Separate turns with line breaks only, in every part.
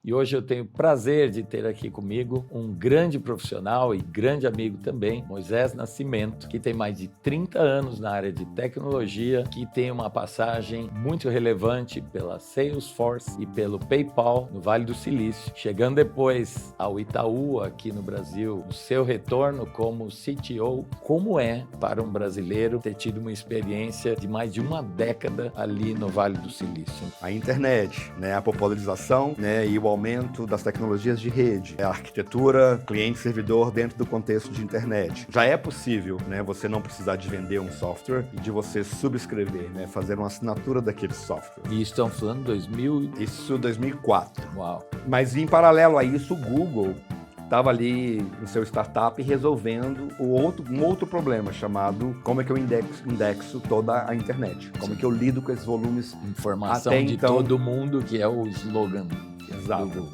E hoje eu tenho o prazer de ter aqui comigo um grande profissional e grande amigo também, Moisés Nascimento, que tem mais de 30 anos na área de tecnologia, que tem uma passagem muito relevante pela Salesforce e pelo PayPal no Vale do Silício, chegando depois ao Itaú aqui no Brasil, no seu retorno como CTO. Como é para um brasileiro ter tido uma experiência de mais de uma década ali no Vale do Silício?
A internet, a popularização, e o aumento das tecnologias de rede, a arquitetura cliente-servidor dentro do contexto de internet. Já é possível, você não precisar de vender um software e de você subscrever, fazer uma assinatura daquele software.
E estão falando 2000...
Isso 2004.
Uau!
Mas em paralelo a isso, o Google estava ali no seu startup resolvendo um outro problema chamado como é que eu indexo toda a internet, como é que eu lido com esses volumes.
Informação
até
de
então,
todo mundo, que é o slogan.
Exato.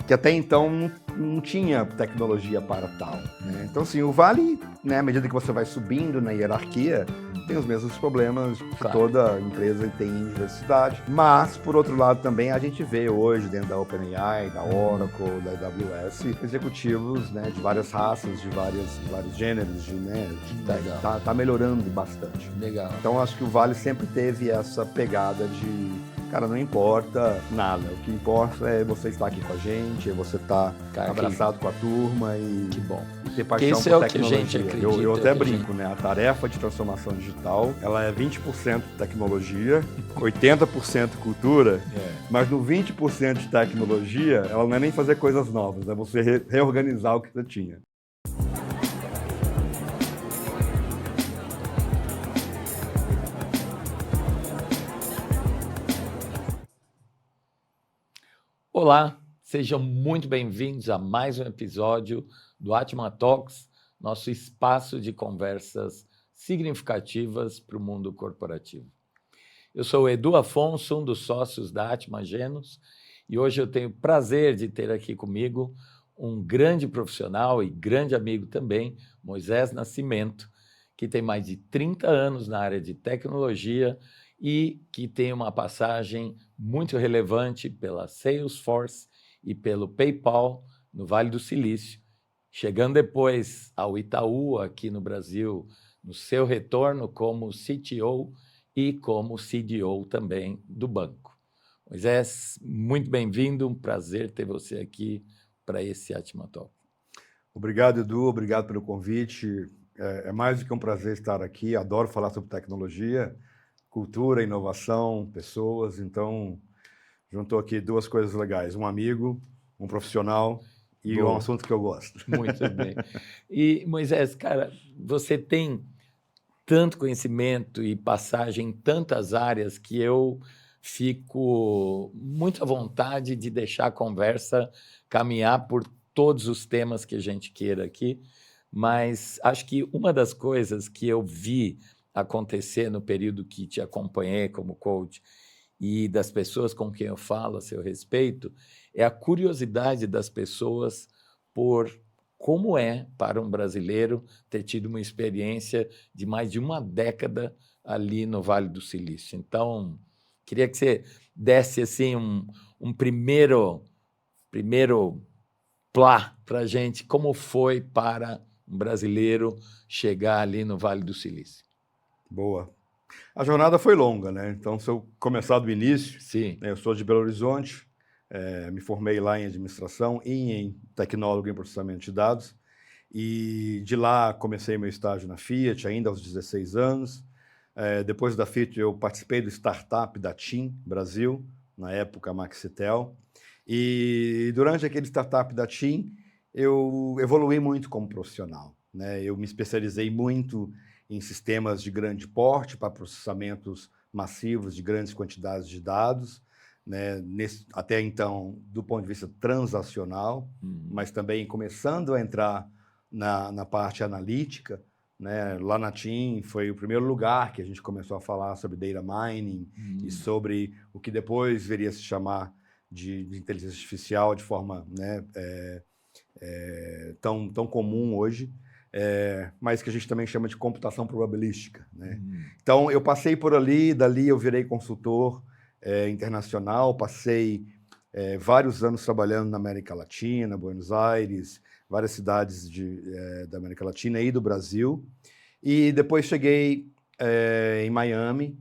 Que até então não tinha tecnologia para tal. Então, assim, o Vale, à medida que você vai subindo na hierarquia, tem os mesmos problemas que toda empresa tem em diversidade. Mas, por outro lado, também a gente vê hoje, dentro da OpenAI, da Oracle, da AWS, executivos de várias raças, de vários gêneros, tá melhorando bastante.
Legal.
Então, acho que o Vale sempre teve essa pegada de... Cara, não importa nada. O que importa é você estar aqui com a gente, é você estar abraçado com a turma e,
que bom.
E ter paixão
isso
por
é o
tecnologia.
Que a gente acredita,
eu até brinco, A tarefa de transformação digital, ela é 20% tecnologia, 80% cultura, mas no 20% de tecnologia, ela não é nem fazer coisas novas, é você reorganizar o que você tinha.
Olá, sejam muito bem-vindos a mais um episódio do Atma Talks, nosso espaço de conversas significativas para o mundo corporativo. Eu sou o Edu Afonso, um dos sócios da Atma Genos, e hoje eu tenho o prazer de ter aqui comigo um grande profissional e grande amigo também, Moisés Nascimento, que tem mais de 30 anos na área de tecnologia e que tem uma passagem muito relevante pela Salesforce e pelo PayPal no Vale do Silício, chegando depois ao Itaú aqui no Brasil, no seu retorno como CTO e como CDO também do banco. Moisés, muito bem-vindo, um prazer ter você aqui para esse Atma Talk.
Obrigado, Edu, obrigado pelo convite. É mais do que um prazer estar aqui, adoro falar sobre tecnologia, cultura, inovação, pessoas, então juntou aqui duas coisas legais, um amigo, um profissional e um assunto que eu gosto.
Muito bem. E, Moisés, cara, você tem tanto conhecimento e passagem em tantas áreas que eu fico muito à vontade de deixar a conversa caminhar por todos os temas que a gente queira aqui, mas acho que uma das coisas que eu vi acontecer no período que te acompanhei como coach e das pessoas com quem eu falo a seu respeito é a curiosidade das pessoas por como é para um brasileiro ter tido uma experiência de mais de uma década ali no Vale do Silício. Então, queria que você desse assim um primeiro plá para a gente, como foi para um brasileiro chegar ali no Vale do Silício.
Boa. A jornada foi longa, Então, se eu começar do início,
Sim.
Eu sou de Belo Horizonte, me formei lá em administração e em tecnólogo em processamento de dados, e de lá comecei meu estágio na Fiat, ainda aos 16 anos. Depois da Fiat, eu participei do startup da TIM Brasil, na época Maxitel, e durante aquele startup da TIM, eu evoluí muito como profissional, Eu me especializei muito em sistemas de grande porte para processamentos massivos de grandes quantidades de dados, até então, do ponto de vista transacional, mas também começando a entrar na parte analítica, Lá na TIM foi o primeiro lugar que a gente começou a falar sobre data mining e sobre o que depois viria a se chamar de inteligência artificial de forma tão comum hoje, mas que a gente também chama de computação probabilística. Então, eu passei por ali, dali eu virei consultor internacional, passei vários anos trabalhando na América Latina, Buenos Aires, várias cidades da América Latina e do Brasil. E depois cheguei em Miami,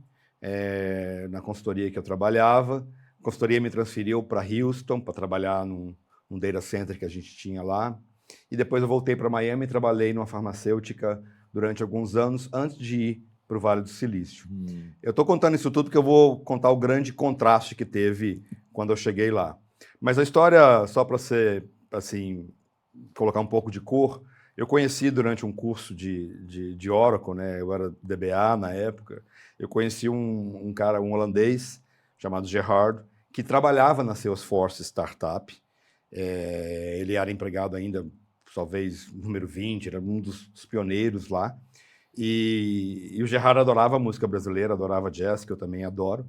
na consultoria que eu trabalhava. A consultoria me transferiu para Houston para trabalhar num data center que a gente tinha lá. E depois eu voltei para Miami e trabalhei numa farmacêutica durante alguns anos antes de ir para o Vale do Silício. Eu estou contando isso tudo porque eu vou contar o grande contraste que teve quando eu cheguei lá. Mas a história, só para ser, assim, colocar um pouco de cor, eu conheci durante um curso de Oracle, né? Eu era DBA na época, eu conheci um cara, um holandês, chamado Gerhard, que trabalhava na Salesforce Startup. Ele era empregado ainda, talvez, número 20, era um dos pioneiros lá. E o Gerhard adorava música brasileira, adorava jazz, que eu também adoro.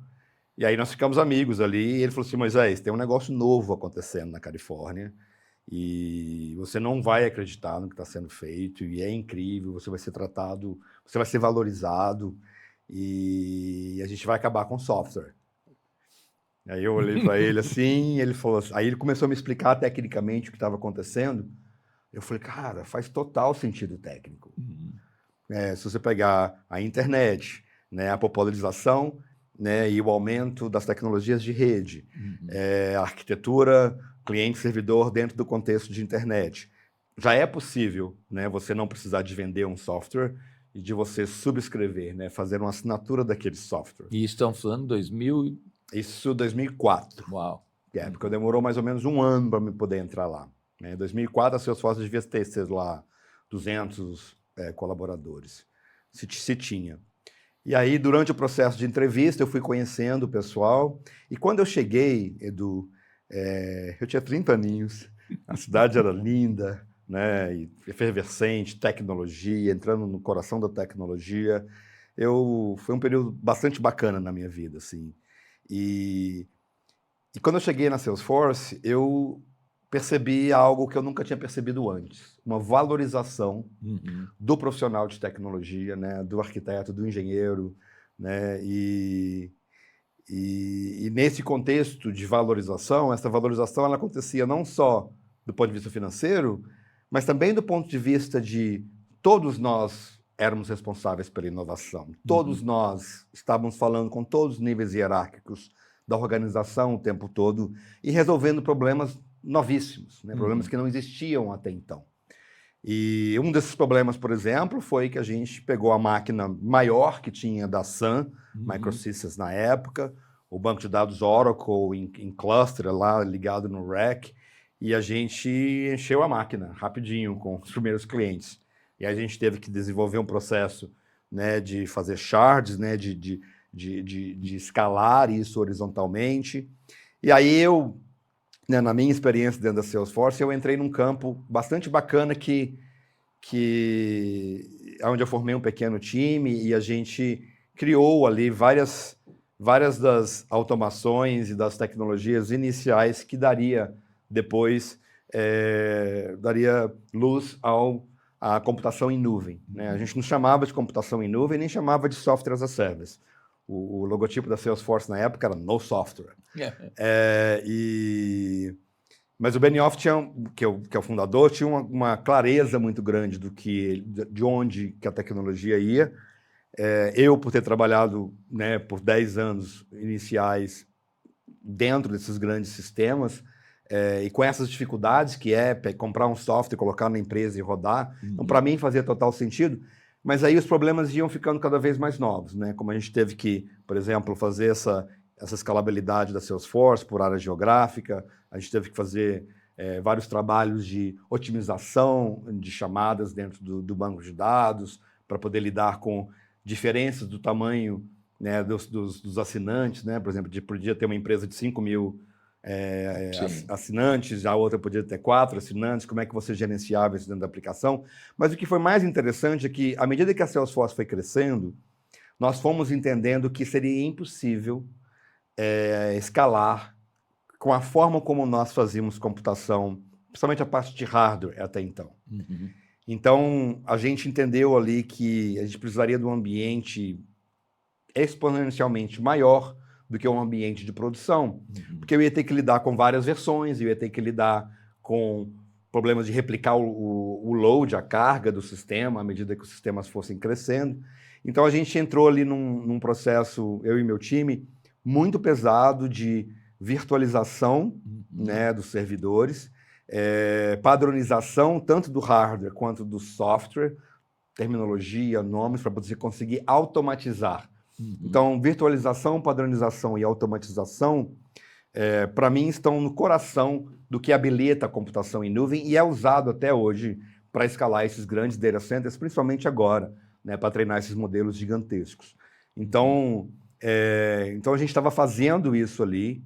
E aí nós ficamos amigos ali, e ele falou assim, Moisés, tem um negócio novo acontecendo na Califórnia, e você não vai acreditar no que está sendo feito, e é incrível, você vai ser tratado, você vai ser valorizado, e a gente vai acabar com o software. Aí eu olhei para ele assim, ele falou assim, aí ele começou a me explicar tecnicamente o que estava acontecendo. Eu falei, cara, faz total sentido técnico. Se você pegar a internet, né, a popularização, né, e o aumento das tecnologias de rede, a arquitetura cliente-servidor dentro do contexto de internet, já é possível, né, você não precisar de vender um software e de você subscrever, né, fazer uma assinatura daquele software.
E estão falando 2000...
Isso 2004.
Uau.
Porque demorou mais ou menos um ano para me poder entrar lá. Em 2004, a Salesforce devia ter sido lá 200 colaboradores, se tinha. E aí, durante o processo de entrevista, eu fui conhecendo o pessoal. E quando eu cheguei, Edu, eu tinha 30 aninhos, a cidade era linda, né, e efervescente, tecnologia, entrando no coração da tecnologia. Foi um período bastante bacana na minha vida, assim. E quando eu cheguei na Salesforce, eu percebi algo que eu nunca tinha percebido antes, uma valorização do profissional de tecnologia, né, do arquiteto, do engenheiro, né, e nesse contexto de valorização, essa valorização ela acontecia não só do ponto de vista financeiro, mas também do ponto de vista de todos nós éramos responsáveis pela inovação, todos nós estávamos falando com todos os níveis hierárquicos da organização o tempo todo e resolvendo problemas novíssimos, né? Problemas que não existiam até então. E um desses problemas, por exemplo, foi que a gente pegou a máquina maior que tinha da Sun, Microsystems na época, o banco de dados Oracle em cluster lá ligado no rack, e a gente encheu a máquina rapidinho com os primeiros clientes. E a gente teve que desenvolver um processo, né, de fazer shards, né, de escalar isso horizontalmente. E aí eu, né, na minha experiência dentro da Salesforce, eu entrei num campo bastante bacana onde eu formei um pequeno time e a gente criou ali várias das automações e das tecnologias iniciais que daria depois daria luz à computação em nuvem, né? A gente não chamava de computação em nuvem, nem chamava de software as a service. O logotipo da Salesforce na época era no software. Mas o Benioff, que é o fundador, tinha uma clareza muito grande de onde que a tecnologia ia. Eu, por ter trabalhado, né, por 10 anos iniciais dentro desses grandes sistemas, e com essas dificuldades que comprar um software, colocar na empresa e rodar, então para mim fazia total sentido. Mas aí os problemas iam ficando cada vez mais novos, né? Como a gente teve que, por exemplo, fazer essa escalabilidade da Salesforce por área geográfica, a gente teve que fazer vários trabalhos de otimização de chamadas dentro do banco de dados para poder lidar com diferenças do tamanho, né, dos assinantes, né? Por exemplo, podia ter uma empresa de 5 mil assinantes, a outra podia ter 4 assinantes, como é que você gerenciava isso dentro da aplicação. Mas o que foi mais interessante é que, à medida que a Salesforce foi crescendo, nós fomos entendendo que seria impossível escalar com a forma como nós fazíamos computação, principalmente a parte de hardware até então. Então, a gente entendeu ali que a gente precisaria de um ambiente exponencialmente maior do que um ambiente de produção. Porque eu ia ter que lidar com várias versões, eu ia ter que lidar com problemas de replicar o load, a carga do sistema, à medida que os sistemas fossem crescendo. Então, a gente entrou ali num processo, eu e meu time, muito pesado de virtualização, né, dos servidores, padronização tanto do hardware quanto do software, terminologia, nomes, para você conseguir automatizar. Então, virtualização, padronização e automatização, para mim, estão no coração do que habilita a computação em nuvem e é usado até hoje para escalar esses grandes data centers, principalmente agora, né, para treinar esses modelos gigantescos. Então, a gente estava fazendo isso ali,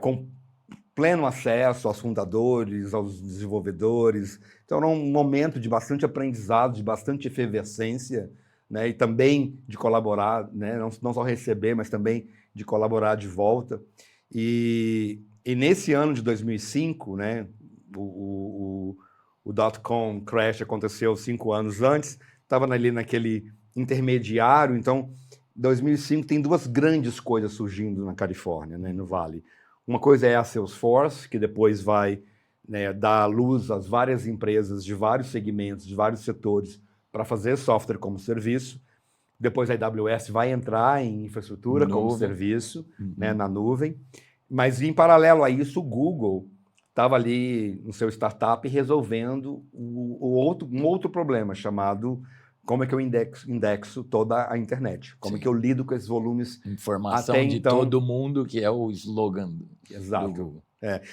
com pleno acesso aos fundadores, aos desenvolvedores. Então, era um momento de bastante aprendizado, de bastante efervescência, né, e também de colaborar, né, não só receber, mas também de colaborar de volta. E nesse ano de 2005, né, o dot-com crash aconteceu 5 anos antes, estava ali naquele intermediário. Então, 2005 tem 2 grandes coisas surgindo na Califórnia, né, no Vale. Uma coisa é a Salesforce, que depois vai, né, dar luz às várias empresas de vários segmentos, de vários setores, para fazer software como serviço. Depois a AWS vai entrar em infraestrutura como serviço, né, na nuvem. Mas, em paralelo a isso, o Google estava ali no seu startup resolvendo um outro problema, chamado como é que eu indexo toda a internet, como é que eu lido com esses volumes.
Informação
até
de
então,
todo mundo, que é o slogan
exato,
do Google.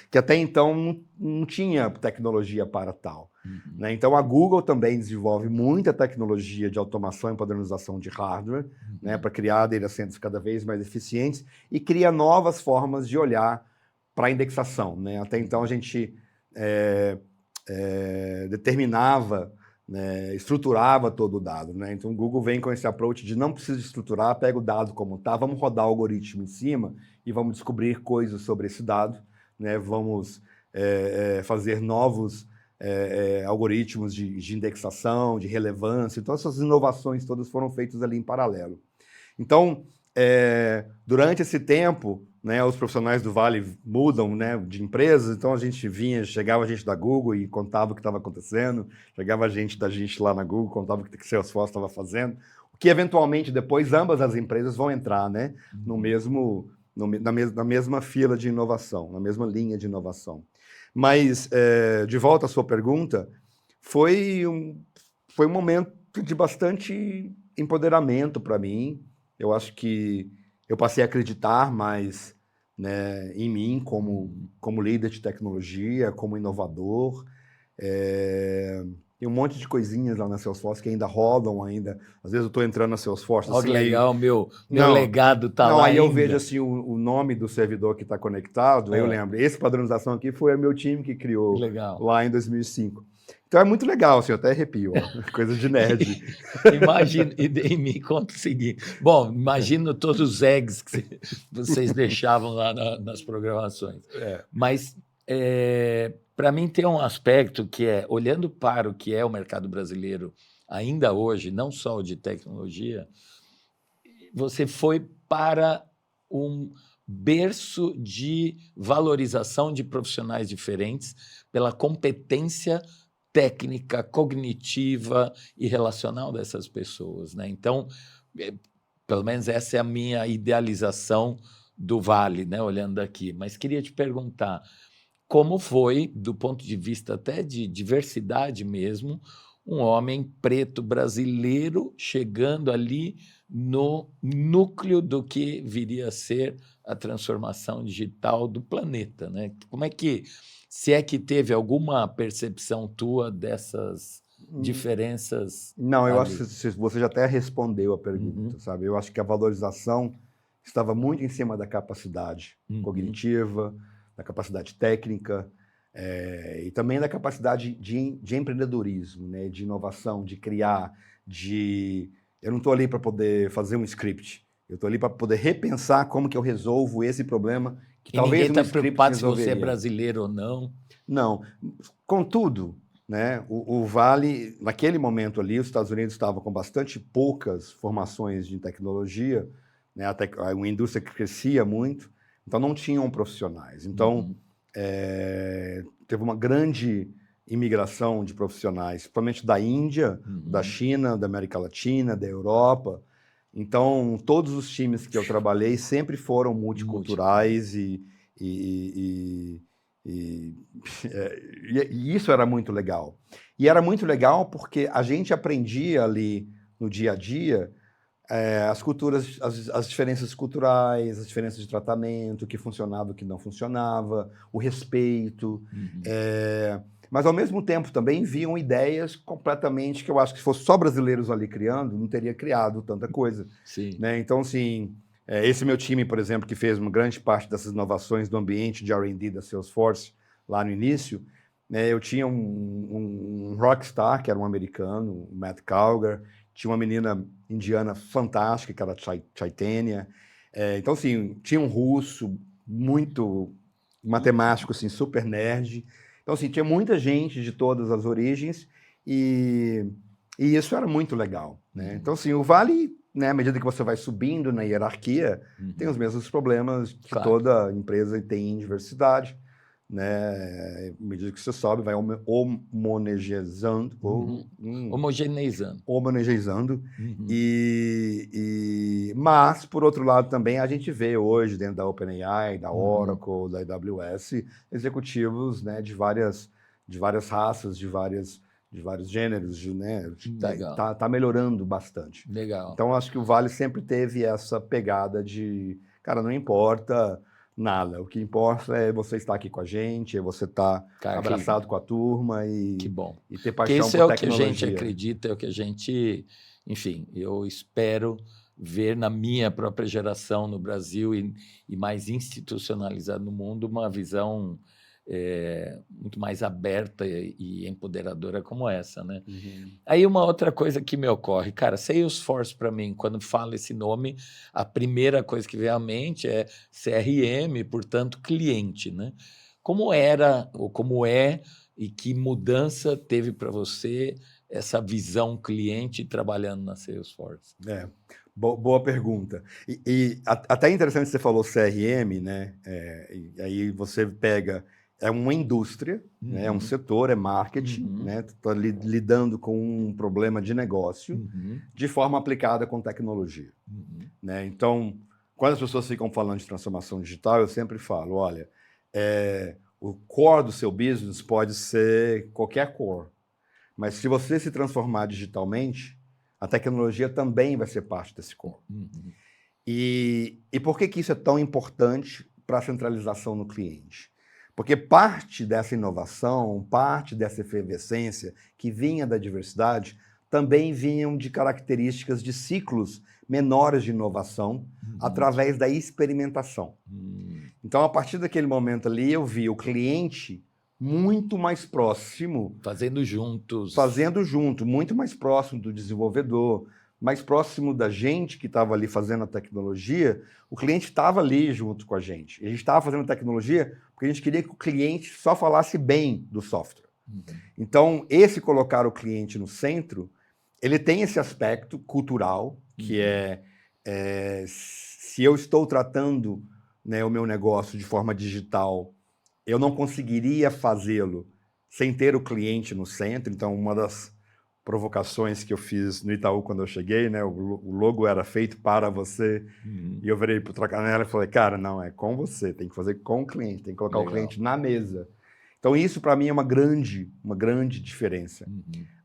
Que até então não tinha tecnologia para tal. Né? Então, a Google também desenvolve muita tecnologia de automação e padronização de hardware, né, para criar data centers cada vez mais eficientes e cria novas formas de olhar para a indexação. Né? Até então, a gente determinava, né, estruturava todo o dado. Né? Então, o Google vem com esse approach de não precisa estruturar, pega o dado como está, vamos rodar o algoritmo em cima e vamos descobrir coisas sobre esse dado, né? Vamos fazer novos algoritmos de indexação, de relevância. Então, essas inovações todas foram feitas ali em paralelo. Então, durante esse tempo, né, os profissionais do Vale mudam, né, de empresas. Então, chegava a gente da Google e contava o que estava acontecendo, chegava a gente da gente lá na Google, contava o que o Salesforce estava fazendo, o que eventualmente depois ambas as empresas vão entrar, né, na mesma fila de inovação, na mesma linha de inovação. Mas, de volta à sua pergunta, foi um momento de bastante empoderamento para mim. Eu acho que eu passei a acreditar mais, né, em mim como líder de tecnologia, como inovador. Tem um monte de coisinhas lá na Salesforce que ainda rodam ainda. Às vezes eu estou entrando na Salesforce.
Olha
assim,
que legal, meu legado está lá
aí
ainda.
Eu vejo assim, o nome do servidor que está conectado, aí eu lembro. Esse padronização aqui foi o meu time que criou lá em 2005. Então é muito legal, assim, eu até arrepio, ó, coisa de nerd.
Imagina, e me conta o seguinte. Bom, imagino todos os eggs que vocês deixavam lá nas programações. Mas, para mim, tem um aspecto que é, olhando para o que é o mercado brasileiro ainda hoje, não só o de tecnologia, você foi para um berço de valorização de profissionais diferentes pela competência técnica, cognitiva e relacional dessas pessoas, né? Então, pelo menos essa é a minha idealização do Vale, né? Olhando daqui. Mas queria te perguntar, como foi, do ponto de vista até de diversidade mesmo, um homem preto brasileiro chegando ali no núcleo do que viria a ser a transformação digital do planeta, né? Como é que, se é que teve alguma percepção tua dessas diferenças?
Não, eu acho que você já até respondeu a pergunta, sabe? Eu acho que a valorização estava muito em cima da capacidade cognitiva, da capacidade técnica, e também da capacidade de empreendedorismo, né? De inovação, de criar, Eu não estou ali para poder fazer um script, eu estou ali para poder repensar como que eu resolvo esse problema que talvez
ninguém está preocupado se você é brasileiro ou não.
Não. Contudo, né, o Vale, naquele momento ali, os Estados Unidos estavam com bastante poucas formações de tecnologia, né? Uma indústria que crescia muito, então não tinham profissionais. Então, teve uma grande imigração de profissionais, principalmente da Índia, da China, da América Latina, da Europa. Então, todos os times que eu trabalhei sempre foram multiculturais e isso era muito legal. E era muito legal porque a gente aprendia ali no dia a dia as culturas, as diferenças culturais, as diferenças de tratamento, o que funcionava, o que não funcionava, o respeito. Mas, ao mesmo tempo, também viam ideias completamente que eu acho que se fosse só brasileiros ali criando, não teria criado tanta coisa.
Sim.
Né? Então, assim, esse meu time, por exemplo, que fez uma grande parte dessas inovações do ambiente de R&D da Salesforce lá no início, né, eu tinha um rockstar, que era um americano, o Matt Calgar, tinha uma menina indiana fantástica, que era Chaitanya. Então, assim, tinha um russo muito matemático, assim, super nerd. Então, assim, tinha muita gente de todas as origens e isso era muito legal, né? Então, assim, o Vale, né, à medida que você vai subindo na hierarquia, tem os mesmos problemas que toda empresa tem em diversidade, né? À medida que você sobe, vai homogeneizando. Homogeneizando. Mas, por outro lado, também a gente vê hoje, dentro da OpenAI, da Oracle, da AWS, executivos, né, de várias raças, de vários gêneros, né? Tá melhorando bastante.
Legal.
Então, acho que o Vale sempre teve essa pegada de, cara, não importa nada, o que importa é você estar aqui com a gente, é você estar abraçado com a turma e ter paixão por tecnologia.
Isso é o que a gente acredita, é o que a gente, enfim, eu espero ver na minha própria geração no Brasil e mais institucionalizada no mundo uma visão muito mais aberta e empoderadora como essa, né? Aí uma outra coisa que me ocorre, cara, Salesforce para mim, quando fala esse nome, a primeira coisa que vem à mente é CRM, portanto cliente, né? Como era ou como é e que mudança teve para você essa visão cliente trabalhando na Salesforce?
Boa pergunta. Até interessante você falou CRM, né? E aí você pega uma indústria, né? É um setor, é marketing, né? Está lidando com um problema de negócio de forma aplicada com tecnologia. Né? Então, quando as pessoas ficam falando de transformação digital, eu sempre falo, olha, o core do seu business pode ser qualquer core, mas se você se transformar digitalmente, a tecnologia também vai ser parte desse core. E por que isso é tão importante para a centralização no cliente? Porque parte dessa inovação, parte dessa efervescência que vinha da diversidade, também vinham de características de ciclos menores de inovação através da experimentação. Então, a partir daquele momento ali, eu vi o cliente muito mais próximo.
Fazendo junto,
muito mais próximo do desenvolvedor, mais próximo da gente que estava ali fazendo a tecnologia. O cliente estava ali junto com a gente. A gente estava fazendo tecnologia porque a gente queria que o cliente só falasse bem do software. Então, colocar o cliente no centro, ele tem esse aspecto cultural, que se eu estou tratando, né, o meu negócio de forma digital, eu não conseguiria fazê-lo sem ter o cliente no centro. Então, uma das provocações que eu fiz no Itaú quando eu cheguei, né, o logo era feito para você, e eu virei para outra canela e falei, cara, não, é com você, tem que fazer com o cliente, tem que colocar o cliente na mesa. Então, isso para mim é uma grande diferença.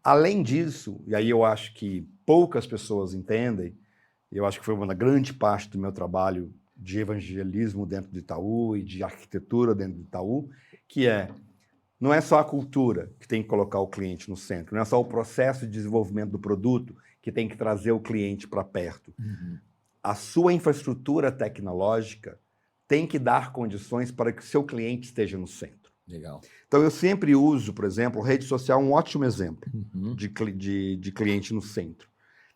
Além disso, e aí eu acho que poucas pessoas entendem, eu acho que foi uma grande parte do meu trabalho de evangelismo dentro do Itaú e de arquitetura dentro do Itaú, que não é só a cultura que tem que colocar o cliente no centro, não é só o processo de desenvolvimento do produto que tem que trazer o cliente para perto. A sua infraestrutura tecnológica tem que dar condições para que o seu cliente esteja no centro.
Legal.
Então, eu sempre uso, por exemplo, rede social, um ótimo exemplo de cliente no centro.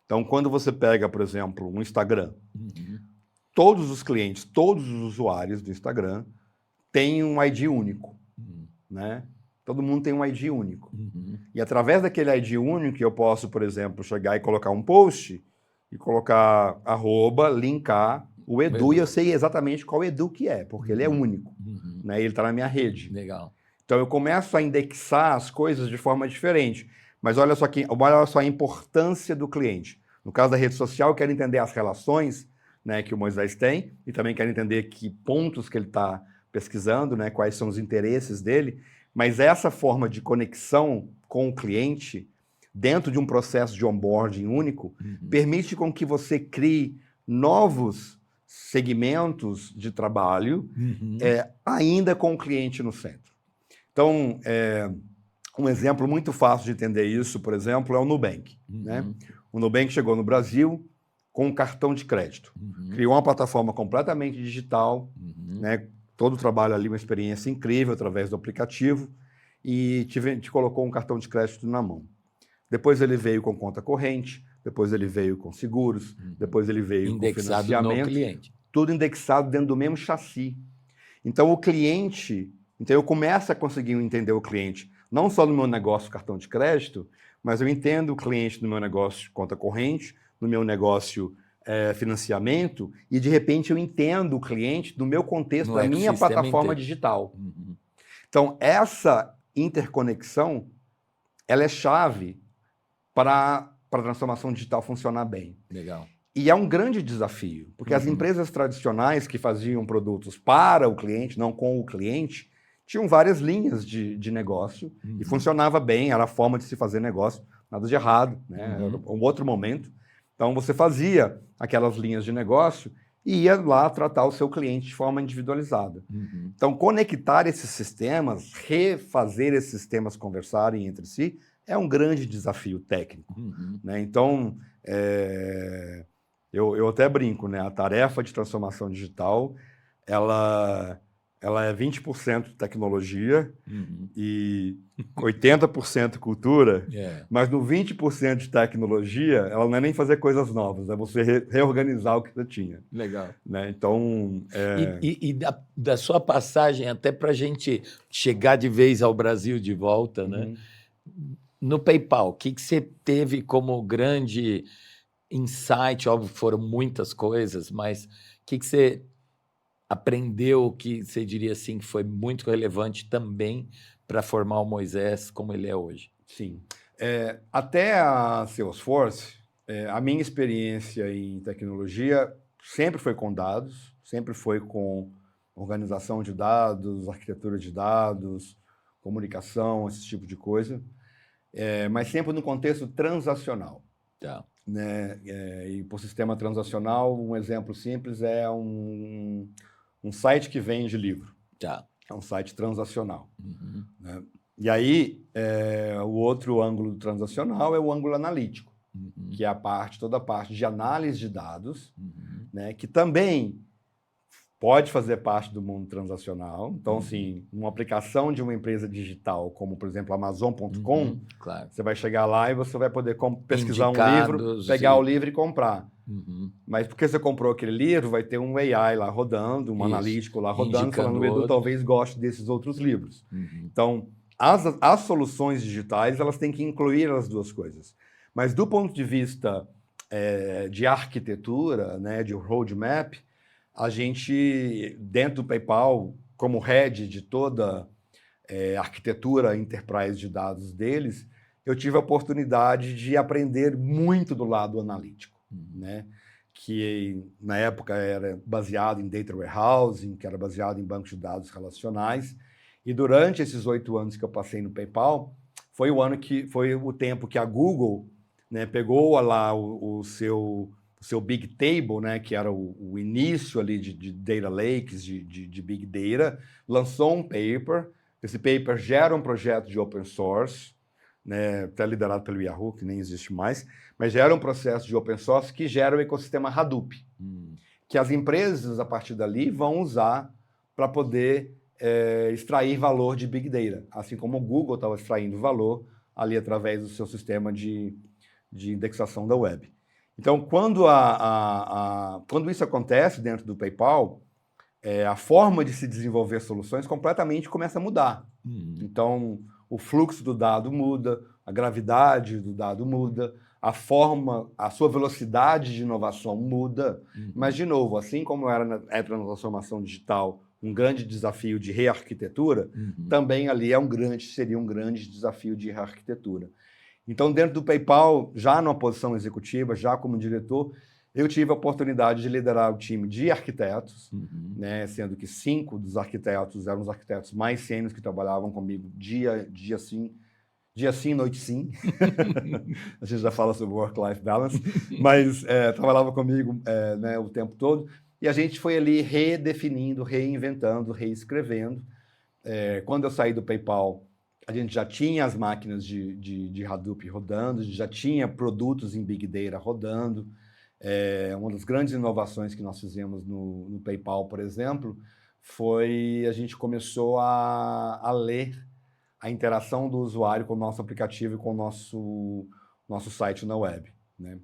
Então, quando você pega, por exemplo, um Instagram, todos os clientes, todos os usuários do Instagram têm um ID único, né? Todo mundo tem um ID único. E através daquele ID único, eu posso, por exemplo, chegar e colocar um post e colocar arroba, linkar o Edu, e eu sei exatamente qual Edu que é, porque ele é único, né? Ele está na minha rede.
Legal.
Então eu começo a indexar as coisas de forma diferente. Mas olha só a importância do cliente. No caso da rede social, eu quero entender as relações, né, que o Moisés tem, e também quero entender que pontos que ele está pesquisando, né, quais são os interesses dele. Mas essa forma de conexão com o cliente, dentro de um processo de onboarding único, permite com que você crie novos segmentos de trabalho, ainda com o cliente no centro. Então, um exemplo muito fácil de entender isso, por exemplo, é o Nubank. Né? O Nubank chegou no Brasil com um cartão de crédito. Criou uma plataforma completamente digital, né? Todo o trabalho ali, uma experiência incrível através do aplicativo, e te colocou um cartão de crédito na mão. Depois ele veio com conta corrente, depois ele veio com seguros, depois ele veio
indexado
com financiamento.
No cliente.
Tudo indexado dentro do mesmo chassi. Então, eu começo a conseguir entender o cliente, não só no meu negócio cartão de crédito, mas eu entendo o cliente no meu negócio conta corrente, no meu negócio financiamento, e de repente eu entendo o cliente no meu contexto, da minha plataforma digital. Então, essa interconexão, ela é chave para a transformação digital funcionar bem.
Legal.
E é um grande desafio, porque as empresas tradicionais que faziam produtos para o cliente, não com o cliente, tinham várias linhas de negócio e funcionava bem, era a forma de se fazer negócio, nada de errado, né? Era um outro momento. Então, você fazia aquelas linhas de negócio e ia lá tratar o seu cliente de forma individualizada. Então, conectar esses sistemas, refazer esses sistemas conversarem entre si, é um grande desafio técnico. Né? Então, eu até brinco, né? A tarefa de transformação digital, ela é 20% tecnologia e 80% cultura, mas no 20% de tecnologia, ela não é nem fazer coisas novas, é você reorganizar o que você tinha.
Legal.
Né? Então,
E da sua passagem, até para a gente chegar de vez ao Brasil de volta, né? No PayPal, o que você teve como grande insight? Óbvio que foram muitas coisas, mas o que você aprendeu que você diria assim que foi muito relevante também para formar o Moisés como ele é hoje?
Sim. Até a Salesforce, a minha experiência em tecnologia sempre foi com dados, sempre foi com organização de dados, arquitetura de dados, comunicação, esse tipo de coisa, mas sempre no contexto transacional.
Tá.
Né? E por sistema transacional, um exemplo simples é um site que vende livro.
Tá.
É um site transacional. Né? E aí, o outro ângulo do transacional é o ângulo analítico, que é toda a parte de análise de dados, né? Que também pode fazer parte do mundo transacional. Então, assim, uma aplicação de uma empresa digital, como, por exemplo, Amazon.com,
claro.
Você vai chegar lá e você vai poder pesquisar um livro, pegar o livro e comprar. Mas porque você comprou aquele livro, vai ter um AI lá rodando, um analítico lá rodando, falando, o Edu talvez goste desses outros livros. Então, as soluções digitais, elas têm que incluir as duas coisas. Mas do ponto de vista de arquitetura, né, de roadmap, a gente, dentro do PayPal, como head de toda a arquitetura enterprise de dados deles, eu tive a oportunidade de aprender muito do lado analítico, né? Que na época era baseado em data warehousing, que era baseado em bancos de dados relacionais. E durante esses 8 anos que eu passei no PayPal, foi o tempo que a Google, né, pegou lá o seu Big Table, né, que era o início ali de data lakes, de Big Data, lançou um paper. Esse paper gera um projeto de open source, né, até liderado pelo Yahoo, que nem existe mais, mas gera um processo de open source que gera o ecossistema Hadoop, que as empresas, a partir dali, vão usar para poder extrair valor de Big Data, assim como o Google estava extraindo valor ali através do seu sistema de indexação da web. Então, quando isso acontece dentro do PayPal, a forma de se desenvolver soluções completamente começa a mudar. Então, o fluxo do dado muda, a gravidade do dado muda, a sua velocidade de inovação muda, mas, de novo, assim como era na época da transformação digital um grande desafio de rearquitetura, também ali seria um grande desafio de rearquitetura. Então, dentro do PayPal, já numa posição executiva, já como diretor, eu tive a oportunidade de liderar o time de arquitetos, né, sendo que 5 dos arquitetos eram os arquitetos mais sêniores que trabalhavam comigo dia sim, noite sim. A gente já fala sobre work-life balance, mas trabalhava comigo né, o tempo todo. E a gente foi ali redefinindo, reinventando, reescrevendo. Quando eu saí do PayPal, a gente já tinha as máquinas de Hadoop rodando, já tinha produtos em Big Data rodando. Uma das grandes inovações que nós fizemos no PayPal, por exemplo, foi a gente começou a ler a interação do usuário com o nosso aplicativo e com o nosso site na web, né?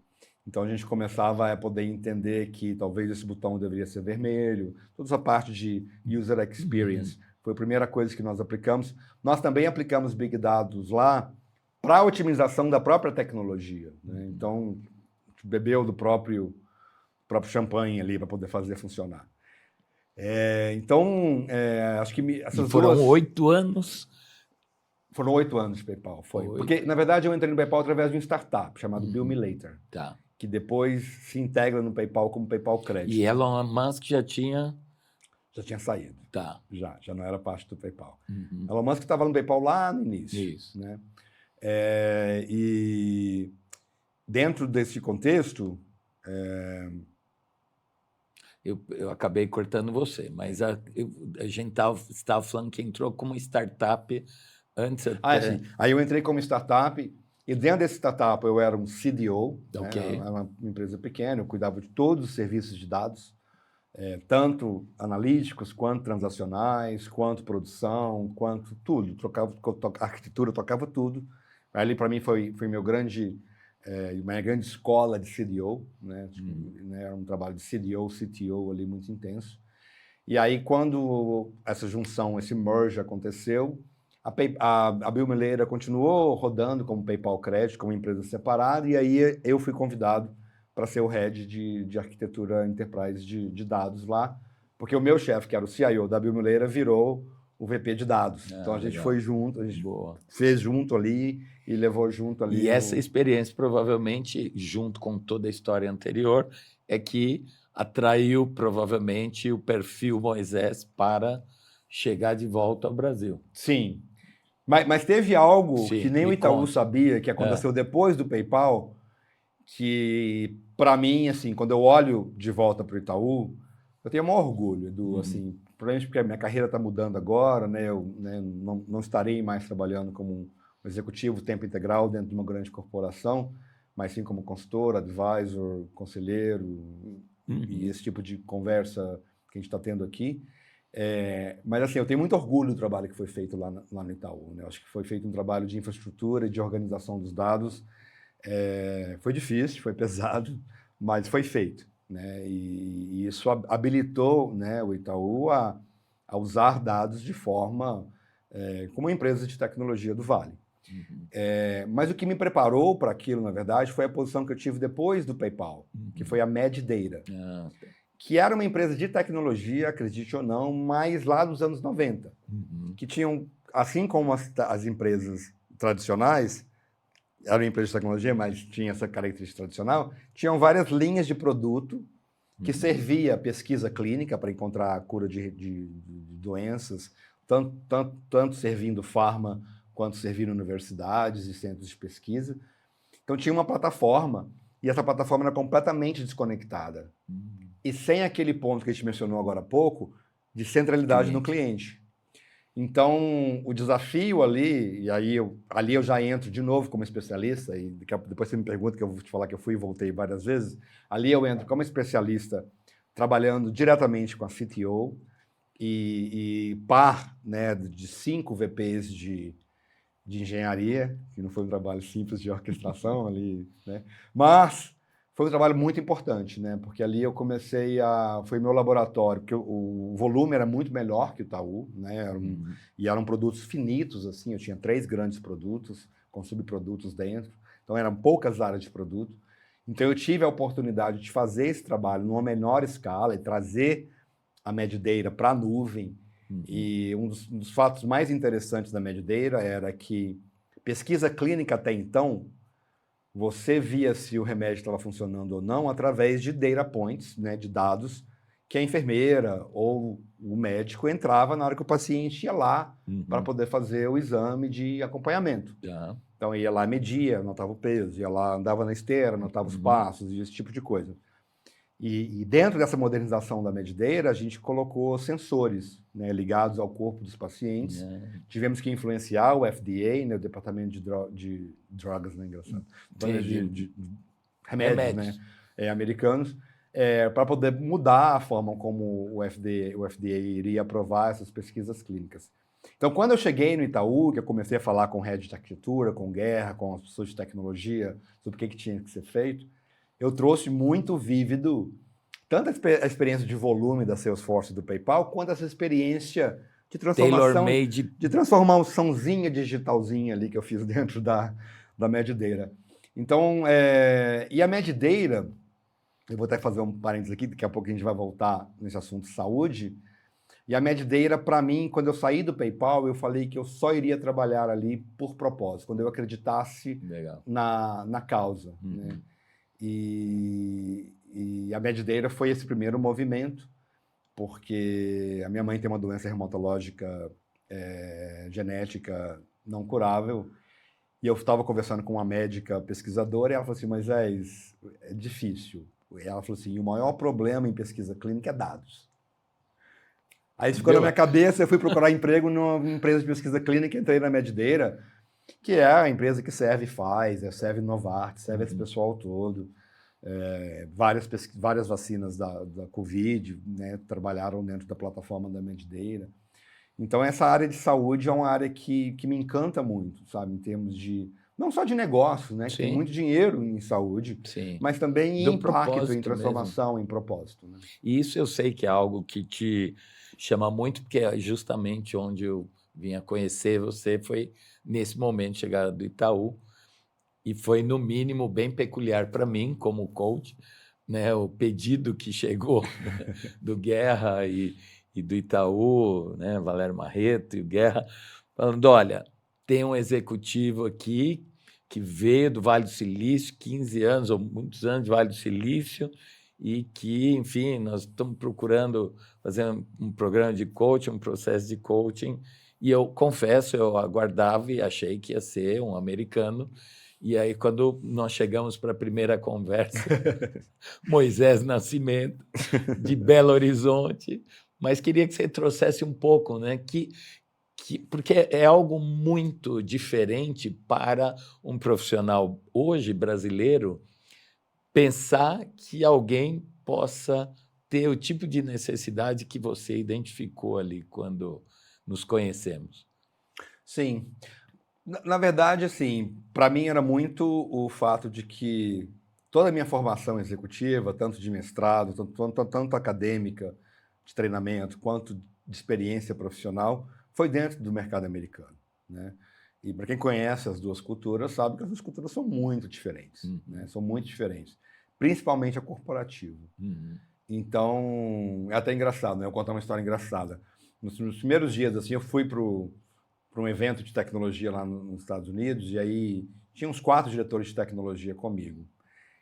Então, a gente começava a poder entender que talvez esse botão deveria ser vermelho, toda essa parte de user experience. Foi a primeira coisa que nós aplicamos. Nós também aplicamos Big Dados lá para a otimização da própria tecnologia, né? Então, bebeu do próprio champanhe ali para poder fazer funcionar. Então, acho que essas
foram 8 anos...
Foram 8 anos de PayPal, foi. Porque, na verdade, eu entrei no PayPal através de uma startup chamada Bill Me Later, que depois se integra no PayPal como PayPal Crédito.
E Elon Musk já tinha
saído. Já não era parte do PayPal. Elon Musk estava no PayPal lá no início.
Isso.
Né? E dentro desse contexto...
Eu acabei cortando você, mas a gente estava falando que entrou como startup antes até...
sim. Aí eu entrei como startup, e dentro desse startup eu era um CDO,
Okay.
Era uma empresa pequena, eu cuidava de todos os serviços de dados, tanto analíticos, quanto transacionais, quanto produção, quanto tudo. Arquitetura, tocava tudo. Ali, para mim, foi minha grande escola de CDO, né? Era um trabalho de CDO, CTO ali muito intenso. E aí, quando essa junção, esse merge aconteceu, a Bill Me Later continuou rodando como PayPal Crédito, como empresa separada, e aí eu fui convidado para ser o head de arquitetura enterprise de dados lá, porque o meu chefe, que era o CIO da Bill Me Later, virou o VP de dados. Então a gente foi junto, a gente fez junto ali e levou junto ali.
E essa experiência, provavelmente, junto com toda a história anterior, é que atraiu, provavelmente, o perfil Moisés para chegar de volta ao Brasil.
Sim. Mas teve algo que nem o Itaú sabia, que aconteceu depois do PayPal, que, para mim, assim, quando eu olho de volta para o Itaú, eu tenho o maior orgulho, assim, provavelmente porque a minha carreira está mudando agora, né? Eu não estarei mais trabalhando como um executivo tempo integral dentro de uma grande corporação, mas sim como consultor, advisor, conselheiro, e esse tipo de conversa que a gente está tendo aqui. Mas assim, eu tenho muito orgulho do trabalho que foi feito lá no Itaú, né? Acho que foi feito um trabalho de infraestrutura e de organização dos dados. Foi difícil, foi pesado, mas foi feito, né? E isso habilitou, né, o Itaú a usar dados de forma como uma empresa de tecnologia do Vale. Mas o que me preparou para aquilo, na verdade, foi a posição que eu tive depois do PayPal, que foi a MedData. Que era uma empresa de tecnologia, acredite ou não, mas lá dos anos 90, que tinham, assim como as empresas tradicionais, era uma empresa de tecnologia, mas tinha essa característica tradicional, tinham várias linhas de produto que servia a pesquisa clínica para encontrar a cura de doenças, tanto servindo farma quanto servindo universidades e centros de pesquisa. Então tinha uma plataforma, e essa plataforma era completamente desconectada. E sem aquele ponto que a gente mencionou agora há pouco, de centralidade no cliente. Então, o desafio ali, e aí ali eu já entro de novo como especialista, e depois você me pergunta, que eu vou te falar que eu fui e voltei várias vezes, ali eu entro como especialista, trabalhando diretamente com a CTO, e par, né, de 5 VPs de engenharia, que não foi um trabalho simples de orquestração ali, né? Mas foi um trabalho muito importante, né? Porque ali eu foi meu laboratório, porque o volume era muito melhor que o Itaú, né? E eram produtos finitos, assim, eu tinha 3 grandes produtos, com subprodutos dentro. então eram poucas áreas de produto. Então eu tive a oportunidade de fazer esse trabalho numa menor escala e trazer a Medidata para a nuvem. E um dos fatos mais interessantes da Medidata era que pesquisa clínica até então, você via se o remédio estava funcionando ou não através de data points, né, de dados, que a enfermeira ou o médico entrava na hora que o paciente ia lá para poder fazer o exame de acompanhamento. Então ia lá, media, anotava o peso, ia lá, andava na esteira, anotava os passos e esse tipo de coisa. E dentro dessa modernização da Medidata, a gente colocou sensores, né, ligados ao corpo dos pacientes. Tivemos que influenciar o FDA, né, o Departamento de Drogas, né, engraçado, de remédios, né, americanos, para poder mudar a forma como o FDA iria aprovar essas pesquisas clínicas. Então, quando eu cheguei no Itaú, que eu comecei a falar com o head de arquitetura, com o Guerra, com as pessoas de tecnologia, sobre o que tinha que ser feito, eu trouxe muito vívido tanto a experiência de volume da Salesforce e do PayPal, quanto essa experiência de transformação, de transformaçãozinha digitalzinha ali que eu fiz dentro da Medidata. Então, e a Medidata, eu vou até fazer um parênteses aqui, daqui a pouco a gente vai voltar nesse assunto de saúde, e a Medidata, para mim, quando eu saí do PayPal, eu falei que eu só iria trabalhar ali por propósito, quando eu acreditasse na causa, né? E a Medidata foi esse primeiro movimento, porque a minha mãe tem uma doença reumatológica genética não curável, e eu estava conversando com uma médica pesquisadora, e ela falou assim, mas é difícil. E ela falou assim, o maior problema em pesquisa clínica é dados. Aí isso ficou na minha cabeça, eu fui procurar emprego numa empresa de pesquisa clínica, entrei na Medidata, que é a empresa que serve Pfizer, serve Novartis, serve esse pessoal todo. Várias vacinas da Covid, né, trabalharam dentro da plataforma da Medidata. Então, essa área de saúde é uma área que me encanta muito, sabe, em termos de, não só de negócio, né, que tem muito dinheiro em saúde, mas também em impacto, em transformação, mesmo. Em propósito. Né?
E isso eu sei que é algo que te chama muito, porque é justamente onde eu vim a conhecer você, foi nesse momento de chegada do Itaú, e foi, no mínimo, bem peculiar para mim, como coach, né, o pedido que chegou do Guerra e do Itaú, né, Valério Marreto e o Guerra, falando, olha, tem um executivo aqui que veio do Vale do Silício, 15 anos ou muitos anos de Vale do Silício, e que, enfim, nós estamos procurando fazer um programa de coaching, um processo de coaching, e eu confesso, eu aguardava e achei que ia ser um americano. E aí, quando nós chegamos para a primeira conversa, Moisés Nascimento, de Belo Horizonte, mas queria que você trouxesse um pouco, né, porque é algo muito diferente para um profissional hoje brasileiro pensar que alguém possa ter o tipo de necessidade que você identificou ali quando nos conhecemos.
Sim. Na verdade, assim, para mim era muito o fato de que toda a minha formação executiva, tanto de mestrado, tanto acadêmica, de treinamento, quanto de experiência profissional, foi dentro do mercado americano, né? E para quem conhece as duas culturas, sabe que as duas culturas são muito diferentes, né? São muito diferentes, principalmente a corporativa. Então, é até engraçado, né? Eu vou contar uma história engraçada. Nos primeiros dias, assim, eu fui para um evento de tecnologia lá nos Estados Unidos, e aí tinha uns 4 diretores de tecnologia comigo.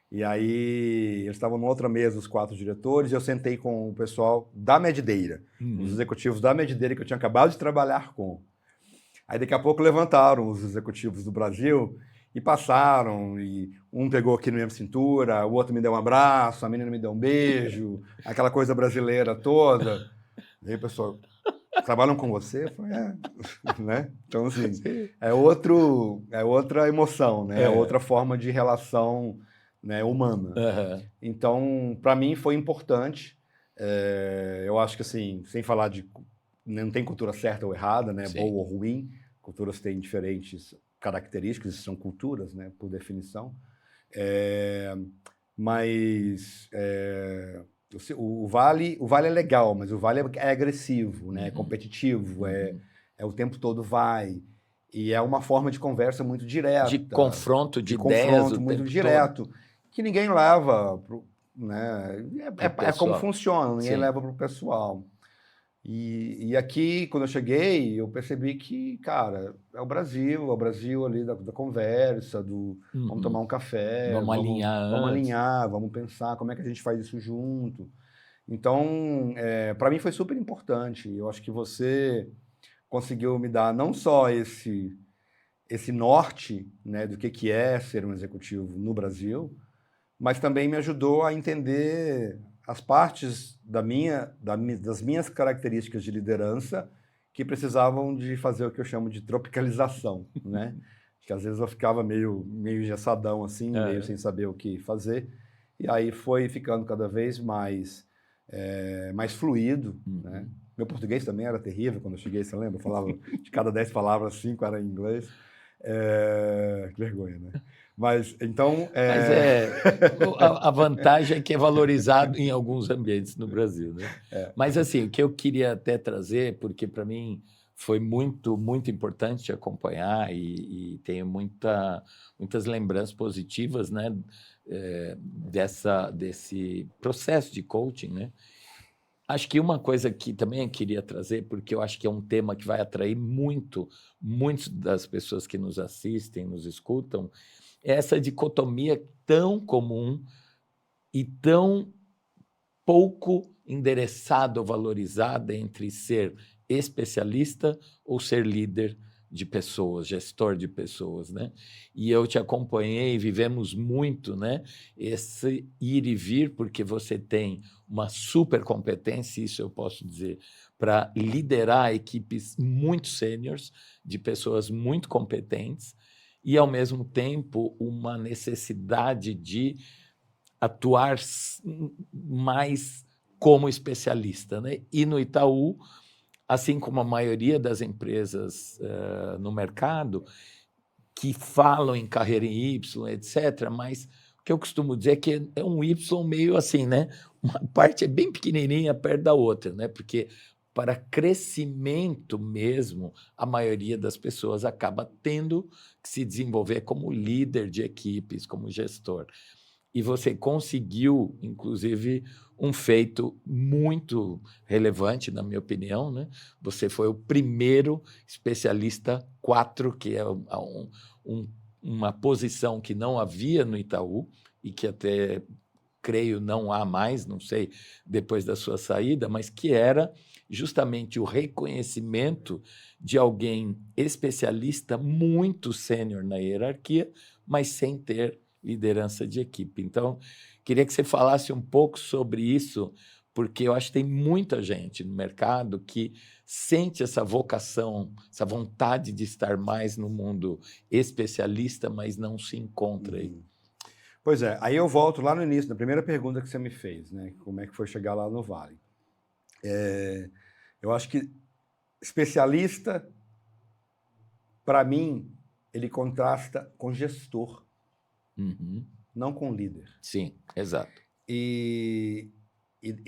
E aí eles estavam numa outra mesa, os 4 diretores, e eu sentei com o pessoal da Medidata, os executivos da Medidata que eu tinha acabado de trabalhar com. Aí daqui a pouco levantaram os executivos do Brasil e passaram, e um pegou aqui na minha cintura, o outro me deu um abraço, a menina me deu um beijo, aquela coisa brasileira toda. E aí o pessoal, trabalham com você? Eu falei, né? Então, assim, é outra emoção, né? É outra forma de relação, né, humana. Então, para mim, foi importante. Eu acho que, assim, sem falar de... Não tem cultura certa ou errada, né? Boa ou ruim. Culturas têm diferentes características, são culturas, né? Por definição. Mas... O Vale é legal, mas o Vale é agressivo, né? É competitivo, é o tempo todo vai. E é uma forma de conversa muito direta.
De confronto de ideias
confronto
o
muito
tempo
direto, que ninguém leva né? É como
pessoal.
funciona, ninguém
Sim.
leva para o pessoal. E aqui, quando eu cheguei, eu percebi que, cara, é o Brasil ali da conversa, vamos tomar um café,
Vamos alinhar
vamos
antes.
alinhar, vamos pensar como é que a gente faz isso junto. Então, para mim foi super importante. Eu acho que você conseguiu me dar não só esse norte, né, do que é ser um executivo no Brasil, mas também me ajudou a entender as partes das minhas características de liderança que precisavam de fazer o que eu chamo de tropicalização, né? Que às vezes eu ficava meio engessadão assim, meio sem saber o que fazer, e aí foi ficando cada vez mais fluido, né? Meu português também era terrível quando eu cheguei, você lembra? Eu falava de cada 10 palavras, 5 eram em inglês. Que vergonha, né? Mas, então...
Mas a vantagem é que é valorizado em alguns ambientes no Brasil, né? Mas, assim, o que eu queria até trazer, porque para mim foi muito, muito importante te acompanhar e tenho muitas lembranças positivas, né? Desse processo de coaching, né? Acho que uma coisa que também eu queria trazer, porque eu acho que é um tema que vai atrair muitas das pessoas que nos assistem, nos escutam, é essa dicotomia tão comum e tão pouco endereçada ou valorizada entre ser especialista ou ser líder de pessoas, gestor de pessoas, né? E eu te acompanhei, vivemos muito, né? Esse ir e vir, porque você tem uma super competência, isso eu posso dizer, para liderar equipes muito sêniores, de pessoas muito competentes, e, ao mesmo tempo, uma necessidade de atuar mais como especialista, né? E no Itaú, assim como a maioria das empresas no mercado, que falam em carreira em Y, etc., mas o que eu costumo dizer é que é um Y meio assim, né? Uma parte é bem pequenininha perto da outra, né? Porque para crescimento mesmo, a maioria das pessoas acaba tendo que se desenvolver como líder de equipes, como gestor. E você conseguiu, inclusive, um feito muito relevante, na minha opinião, né? Você foi o primeiro especialista 4, que é uma posição que não havia no Itaú e que até, creio, não há mais, não sei, depois da sua saída, mas que era justamente o reconhecimento de alguém especialista muito sênior na hierarquia, mas sem ter liderança de equipe. Então, queria que você falasse um pouco sobre isso, porque eu acho que tem muita gente no mercado que sente essa vocação, essa vontade de estar mais no mundo especialista, mas não se encontra aí.
Pois é, aí eu volto lá no início, na primeira pergunta que você me fez, né? Como é que foi chegar lá no Vale? Eu acho que especialista, para mim, ele contrasta com gestor, não com líder.
Sim, exato.
E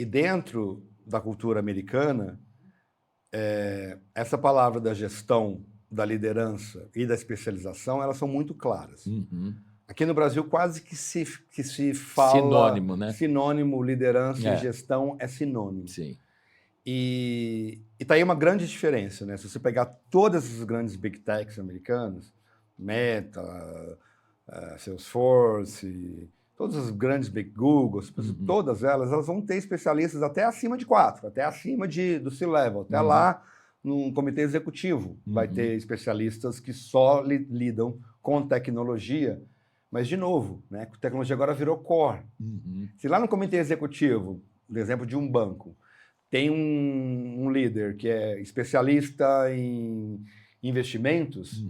dentro da cultura americana, essa palavra da gestão, da liderança e da especialização, elas são muito claras. Aqui no Brasil, quase que se fala...
Sinônimo, né?
Sinônimo, liderança e gestão é sinônimo.
Sim.
E tá aí uma grande diferença, né? Se você pegar todas as grandes big techs americanas, Meta, Salesforce, todas as grandes big Googles, todas elas vão ter especialistas até acima de 4, até acima do C-level, até lá no comitê executivo. Vai ter especialistas que só lidam com tecnologia, mas, de novo, né, a tecnologia agora virou core. Se lá no comitê executivo, por exemplo, de um banco, tem um líder que é especialista em investimentos,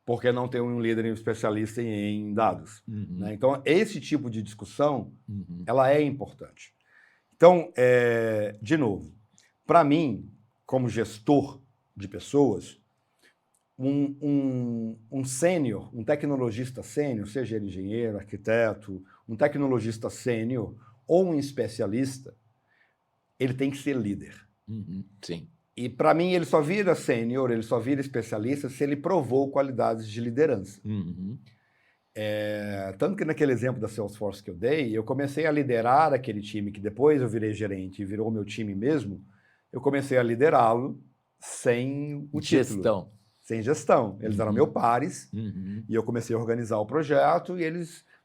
por que não ter um líder especialista em dados? Né? Então, esse tipo de discussão, ela é importante. Então, de novo, para mim, como gestor de pessoas, um sênior, um tecnologista sênior, seja ele engenheiro, arquiteto, um tecnologista sênior ou um especialista, ele tem que ser líder.
Sim.
E para mim ele só vira sênior, ele só vira especialista se ele provou qualidades de liderança.
Uhum.
Tanto que naquele exemplo da Salesforce que eu dei, eu comecei a liderar aquele time que depois eu virei gerente e virou meu time mesmo, eu comecei a liderá-lo sem o título,
Gestão.
sem gestão. Eles eram meus pares e eu comecei a organizar o projeto e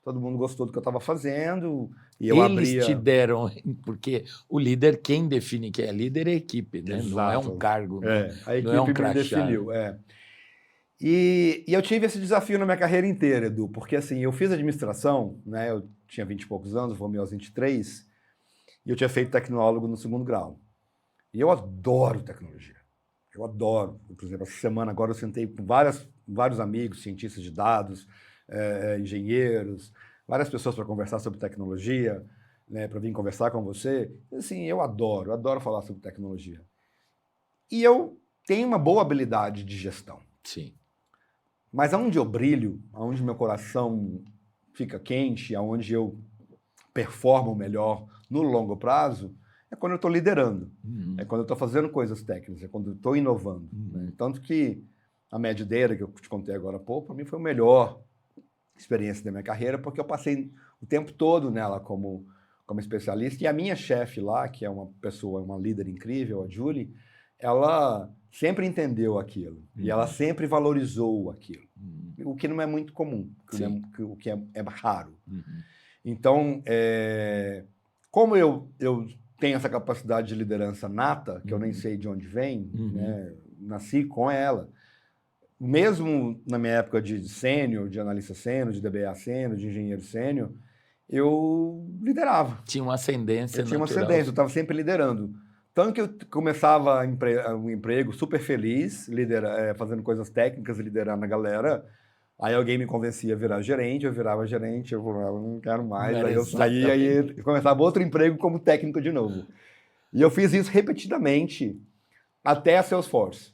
todo mundo gostou do que eu estava fazendo e eu
Eles te deram, porque o líder, quem define que é líder é a equipe, né? Não é um cargo,
a equipe
não é um
me
crachá.
definiu. E eu tive esse desafio na minha carreira inteira, Edu, porque assim, eu fiz administração, né? Eu tinha 20 e poucos anos, formei aos 23, e eu tinha feito tecnólogo no 2º grau. E eu adoro tecnologia. Eu adoro. Por exemplo, essa semana agora eu sentei com vários amigos, cientistas de dados, engenheiros, várias pessoas para conversar sobre tecnologia, né, para vir conversar com você. E, assim, eu adoro falar sobre tecnologia. E eu tenho uma boa habilidade de gestão.
Sim.
Mas aonde eu brilho, aonde meu coração fica quente, aonde eu performo melhor no longo prazo, é quando eu estou liderando, é quando eu estou fazendo coisas técnicas, é quando eu estou inovando. Né? Tanto que a Medideira, que eu te contei agora há pouco, para mim foi a melhor experiência da minha carreira, porque eu passei o tempo todo nela como especialista, e a minha chefe lá, que é uma líder incrível, a Julie, ela sempre entendeu aquilo, e ela sempre valorizou aquilo, o que não é muito comum, o que é raro. Então, como eu tenho essa capacidade de liderança nata, que eu nem sei de onde vem, né? Nasci com ela. Mesmo na minha época de sênior, de analista sênior, de DBA sênior, de engenheiro sênior, eu liderava.
Tinha uma ascendência
Eu tinha uma
natural.
ascendência, eu estava sempre liderando. Tanto que eu começava um emprego super feliz, fazendo coisas técnicas e liderando a galera. Aí alguém me convencia a virar gerente, eu virava gerente, eu falava, não quero mais. Aí eu saía e começava outro emprego como técnico de novo. E eu fiz isso repetidamente até a Salesforce.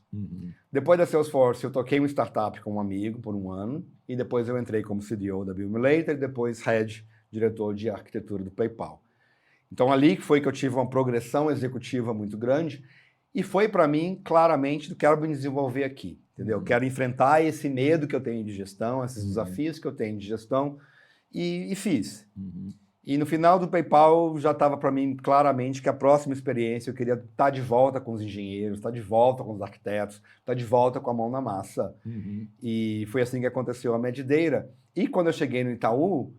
Depois da Salesforce, eu toquei uma startup com um amigo por um ano, e depois eu entrei como CDO da Bill Later, e depois Head, diretor de arquitetura do PayPal. Então ali foi que eu tive uma progressão executiva muito grande, e foi para mim, claramente, quero me desenvolver aqui, entendeu? Quero enfrentar esse medo que eu tenho de gestão, esses desafios que eu tenho de gestão, e fiz. E no final do PayPal já estava para mim claramente que a próxima experiência eu queria estar de volta com os engenheiros, estar de volta com os arquitetos, estar de volta com a mão na massa. E foi assim que aconteceu a Medideira. E quando eu cheguei no Itaú,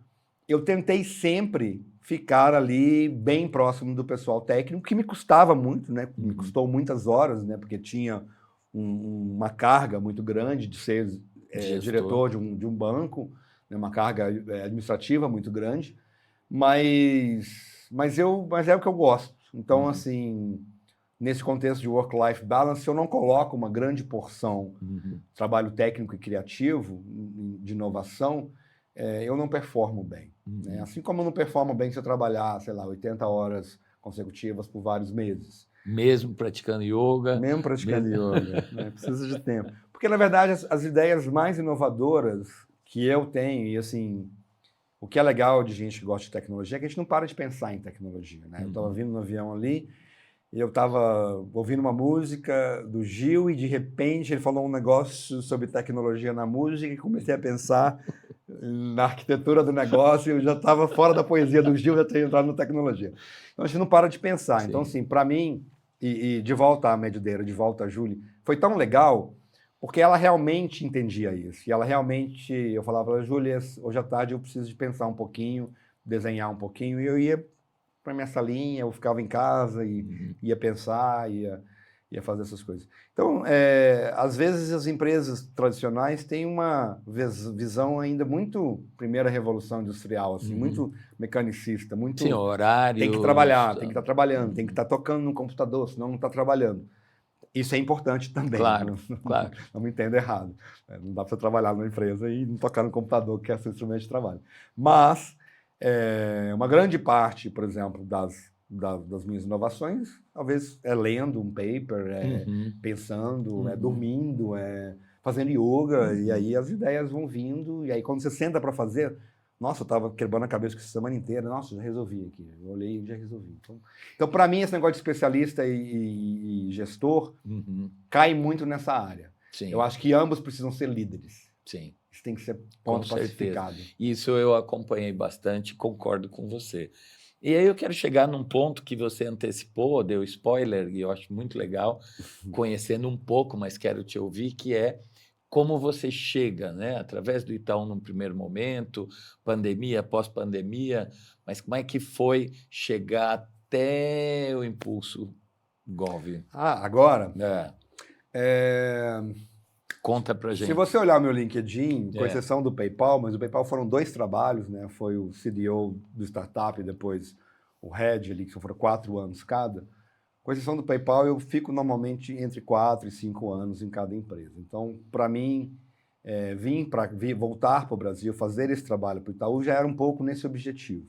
eu tentei sempre ficar ali bem próximo do pessoal técnico, que me custava muito, né? Me custou muitas horas, né? Porque tinha uma carga muito grande de ser diretor de um banco, né? Uma carga administrativa muito grande. Mas é o que eu gosto. Então, assim, nesse contexto de work-life balance, se eu não coloco uma grande porção de trabalho técnico e criativo, de inovação, eu não performo bem. Né? Assim como eu não performo bem se eu trabalhar, sei lá, 80 horas consecutivas por vários meses.
Mesmo praticando yoga.
Mesmo praticando yoga. Né? Precisa de tempo. Porque, na verdade, as ideias mais inovadoras que eu tenho, e assim... O que é legal de gente que gosta de tecnologia é que a gente não para de pensar em tecnologia, né? Eu estava vindo no avião ali e eu estava ouvindo uma música do Gil e, de repente, ele falou um negócio sobre tecnologia na música e comecei a pensar na arquitetura do negócio e eu já estava fora da poesia do Gil, já tinha entrado na tecnologia. Então, a gente não para de pensar. Sim. Então, assim, para mim, e de volta à Medideira, de volta à Julie, foi tão legal... Porque ela realmente entendia isso. E ela realmente... Eu falava para a Júlia, hoje à tarde eu preciso de pensar um pouquinho, desenhar um pouquinho. E eu ia para minha salinha, eu ficava em casa e ia pensar, ia fazer essas coisas. Então, às vezes as empresas tradicionais têm uma visão ainda muito primeira revolução industrial, assim, muito mecanicista, muito...
Sim, horário...
Tem que trabalhar, tem que estar trabalhando, tem que estar tocando no computador, senão não está trabalhando. Isso é importante também.
Claro, claro.
Não me entenda errado. Não dá para você trabalhar numa empresa e não tocar no computador, que é seu instrumento de trabalho. Mas, uma grande parte, por exemplo, das minhas inovações, talvez é lendo um paper, pensando, dormindo, fazendo yoga, e aí as ideias vão vindo, e aí quando você senta para fazer, Nossa, eu estava quebrando a cabeça com isso a semana inteira. Nossa, já resolvi aqui. Eu olhei e já resolvi. Então para mim, esse negócio de especialista e gestor cai muito nessa área.
Sim.
Eu acho que ambos precisam ser líderes.
Sim.
Isso tem que ser ponto pacificado.
Isso eu acompanhei bastante, concordo com você. E aí eu quero chegar num ponto que você antecipou, deu spoiler, e eu acho muito legal, conhecendo um pouco, mas quero te ouvir, que é como você chega, né? Através do Itaú num primeiro momento, pandemia, pós-pandemia, mas como é que foi chegar até o Impulso Gov?
Agora...
Conta pra gente.
Se você olhar o meu LinkedIn, com exceção do PayPal, mas o PayPal foram 2 trabalhos, né? Foi o CDO do startup e depois o Head ali, que foram 4 anos cada. Com exceção do PayPal, eu fico normalmente entre 4 e 5 anos em cada empresa. Então, para mim, voltar para o Brasil, fazer esse trabalho para o Itaú, já era um pouco nesse objetivo.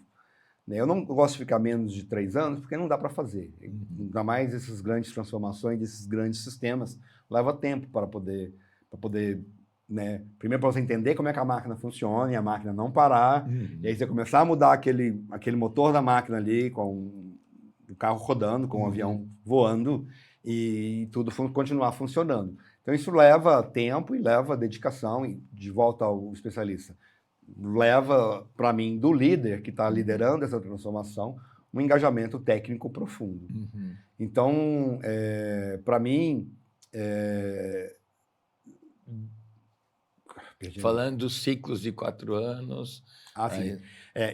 Eu não gosto de ficar menos de 3 anos, porque não dá para fazer. Ainda mais essas grandes transformações, esses grandes sistemas, leva tempo para poder, né? Primeiro para você entender como é que a máquina funciona e a máquina não parar, e aí você começar a mudar aquele motor da máquina ali, com o carro rodando, com o avião voando, e tudo continuar funcionando. Então isso leva tempo e leva dedicação, e de volta ao especialista, leva, para mim, do líder que está liderando essa transformação, um engajamento técnico profundo. Então, para mim...
Falando dos ciclos de 4 anos...
sim.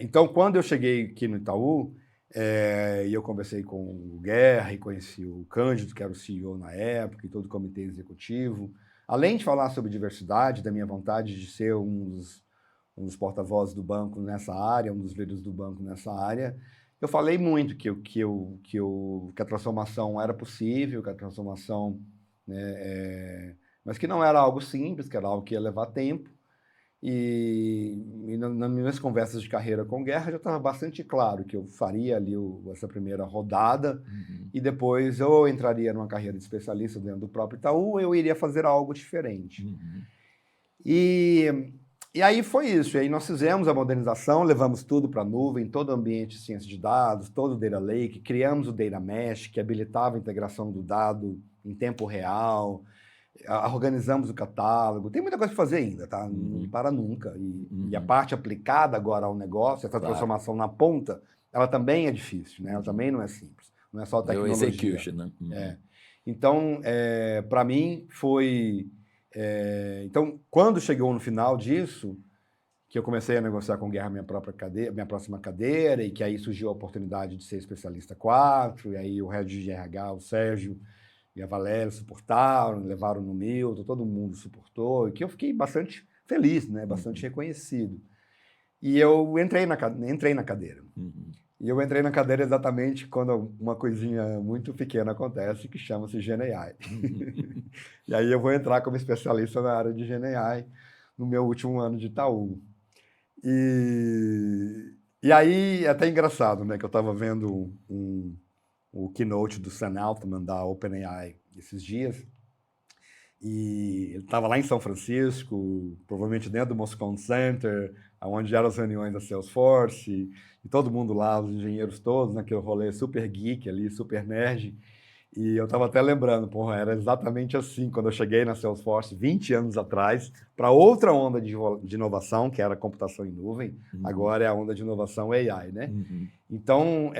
Então, quando eu cheguei aqui no Itaú, e eu conversei com o Guerra e conheci o Cândido, que era o CEO na época, e todo o comitê executivo, além de falar sobre diversidade, da minha vontade de ser um dos porta-vozes do banco nessa área, um dos líderes do banco nessa área, eu falei muito que a transformação era possível, que a transformação... mas que não era algo simples, que era algo que ia levar tempo. E nas minhas conversas de carreira com o Guerra já estava bastante claro que eu faria ali essa primeira rodada e depois eu entraria numa carreira de especialista dentro do próprio Itaú, ou eu iria fazer algo diferente. E aí foi isso. E aí nós fizemos a modernização, levamos tudo para a nuvem, todo o ambiente de ciência de dados, todo o Data Lake, criamos o Data Mesh, que habilitava a integração do dado em tempo real, organizamos o catálogo. Tem muita coisa para fazer ainda, tá? Não para nunca. E a parte aplicada agora ao negócio, essa transformação na ponta, ela também é difícil, né? Ela também não é simples. Não é só tecnologia.
Execution, né?
Então, para mim, foi... então, quando chegou no final disso, que eu comecei a negociar com o Guerra minha próxima cadeira, e que aí surgiu a oportunidade de ser especialista 4, e aí o head de RH, o Sérgio e a Valéria suportaram, levaram no Milton, todo mundo suportou, e que eu fiquei bastante feliz, né? Bastante reconhecido. E eu entrei na cadeira. E eu entrei na cadeira exatamente quando uma coisinha muito pequena acontece, que chama-se GenAI. E aí eu vou entrar como especialista na área de GenAI no meu último ano de Itaú. E aí é até engraçado, né? Que eu estava vendo o keynote do Sam Altman, da OpenAI, esses dias, e ele estava lá em São Francisco, provavelmente dentro do Moscone Center, onde eram as reuniões da Salesforce, e todo mundo lá, os engenheiros todos, naquele rolê super geek ali, super nerd, e eu estava até lembrando, porra, era exatamente assim, quando eu cheguei na Salesforce, 20 anos atrás, para outra onda de inovação, que era a computação em nuvem, agora é a onda de inovação AI, né? Então,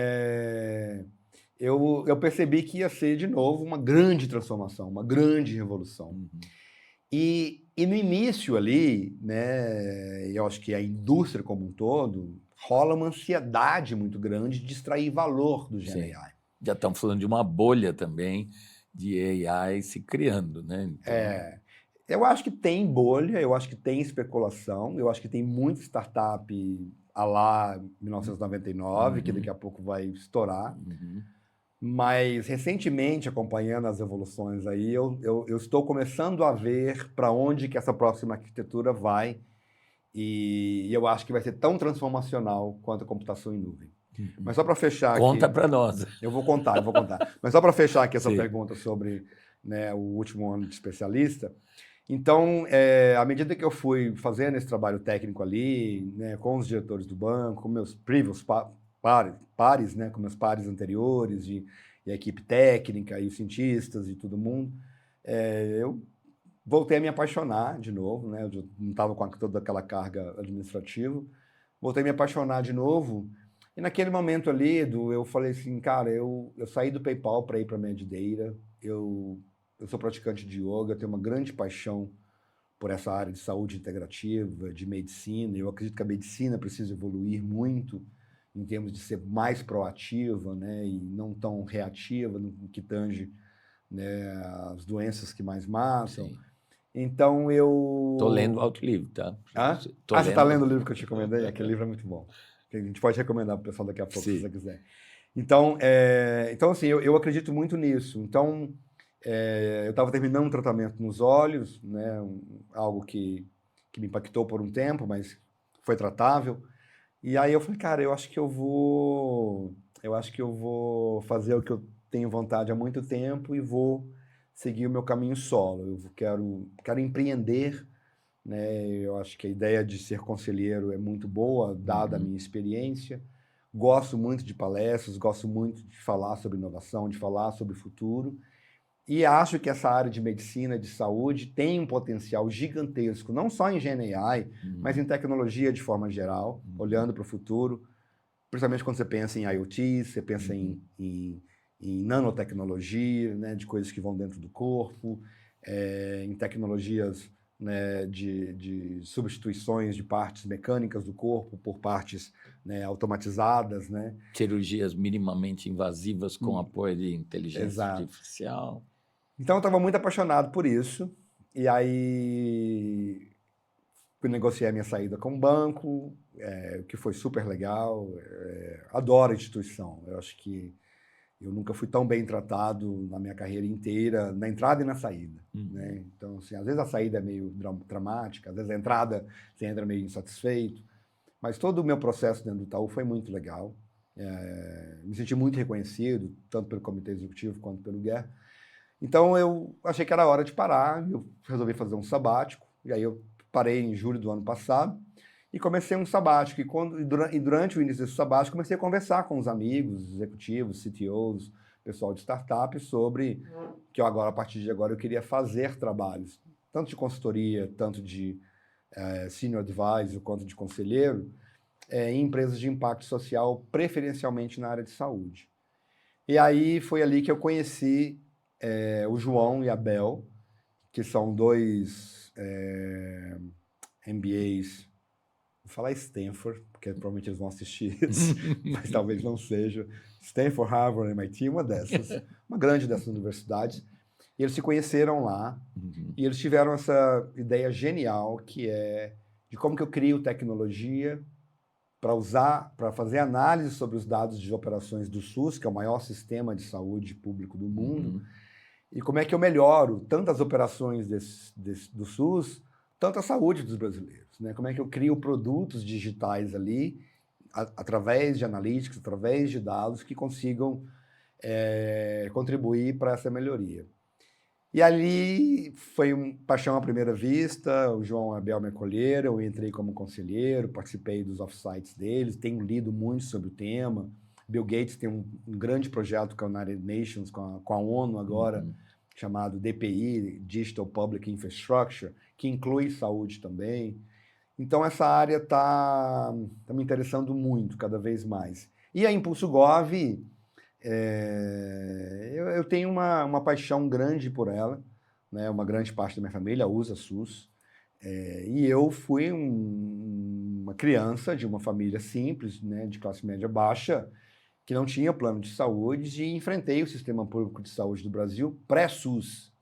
eu percebi que ia ser, de novo, uma grande transformação, uma grande revolução. E no início ali, né, eu acho que a indústria como um todo, rola uma ansiedade muito grande de extrair valor do GenAI.
Já estamos falando de uma bolha também de AI se criando, né? Então...
eu acho que tem bolha, eu acho que tem especulação, eu acho que tem muita startup a lá 1999, que daqui a pouco vai estourar. Mas, recentemente, acompanhando as evoluções aí, eu estou começando a ver para onde que essa próxima arquitetura vai, e eu acho que vai ser tão transformacional quanto a computação em nuvem. Mas só para fechar
Conta para nós.
Eu vou contar. Mas só para fechar aqui essa pergunta sobre, né, o último ano de especialista, Então, à medida que eu fui fazendo esse trabalho técnico ali, né, com os diretores do banco, com meus previous pares, né, com meus pares anteriores, e a equipe técnica, e os cientistas e todo mundo, eu voltei a me apaixonar de novo, né, eu não estava com toda aquela carga administrativa, voltei a me apaixonar de novo, e naquele momento ali, eu falei assim, cara, eu saí do PayPal para ir para a Medidata, eu sou praticante de yoga, tenho uma grande paixão por essa área de saúde integrativa, de medicina. Eu acredito que a medicina precisa evoluir muito em termos de ser mais proativa, né, e não tão reativa no que tange, né, as doenças que mais matam.
Sim.
Então
Tô lendo o autolivro, tá?
Hã?
Tô
Você está
lendo.
lendo o livro que eu te recomendei? Aquele livro é muito bom. Que a gente pode recomendar para o pessoal daqui a pouco, se
Sim.
você quiser. Então, assim, eu acredito muito nisso. Então, eu estava terminando um tratamento nos olhos, né, algo que me impactou por um tempo, mas foi tratável. E aí eu falei, cara, eu acho que eu vou fazer o que eu tenho vontade há muito tempo e vou seguir o meu caminho solo. Quero empreender, né? Eu acho que a ideia de ser conselheiro é muito boa, dada a minha experiência. Gosto muito de palestras, gosto muito de falar sobre inovação, de falar sobre o futuro. E acho que essa área de medicina, de saúde, tem um potencial gigantesco, não só em Gen AI, mas em tecnologia de forma geral, olhando para o futuro, principalmente quando você pensa em IoT, você pensa em nanotecnologia, né, de coisas que vão dentro do corpo, em tecnologias, né, de substituições de partes mecânicas do corpo por partes, né, automatizadas, né?
Cirurgias minimamente invasivas com apoio de inteligência
Exato.
artificial.
Então eu estava muito apaixonado por isso, e aí negociei a minha saída com o banco, que foi super legal. Adoro a instituição, eu acho que eu nunca fui tão bem tratado na minha carreira inteira, na entrada e na saída, né? Então, assim, às vezes a saída é meio dramática, às vezes a entrada você entra meio insatisfeito, mas todo o meu processo dentro do Itaú foi muito legal. Me senti muito reconhecido, tanto pelo comitê executivo quanto pelo Guerra. Então eu achei que era hora de parar, eu resolvi fazer um sabático, e aí eu parei em julho do ano passado e comecei um sabático. E durante o início desse sabático, comecei a conversar com os amigos, executivos, CTOs, pessoal de startup, sobre que eu agora, a partir de agora, eu queria fazer trabalhos, tanto de consultoria, tanto de senior advisor, quanto de conselheiro, em empresas de impacto social, preferencialmente na área de saúde. E aí foi ali que eu conheci o João e a Bel, que são dois MBAs, vou falar Stanford, porque provavelmente eles vão assistir isso, mas talvez não seja. Stanford, Harvard, MIT, uma grande dessas universidades. E eles se conheceram lá, e eles tiveram essa ideia genial, que é de como que eu crio tecnologia para fazer análise sobre os dados de operações do SUS, que é o maior sistema de saúde público do mundo, e como é que eu melhoro tanto as operações do SUS, tanto a saúde dos brasileiros, né? Como é que eu crio produtos digitais ali, através de analytics, através de dados, que consigam contribuir para essa melhoria. E ali foi paixão à primeira vista, o João e a Bel me acolheram, eu entrei como conselheiro, participei dos offsites deles, tenho lido muito sobre o tema. Bill Gates tem um grande projeto com a United Nations, com a ONU agora, chamado DPI, Digital Public Infrastructure, que inclui saúde também. Então essa área tá me interessando muito, cada vez mais. E a Impulso Gov, eu tenho uma paixão grande por ela, né? Uma grande parte da minha família usa SUS, e eu fui uma criança de uma família simples, né, de classe média baixa, que não tinha plano de saúde, e enfrentei o sistema público de saúde do Brasil pré-SUS.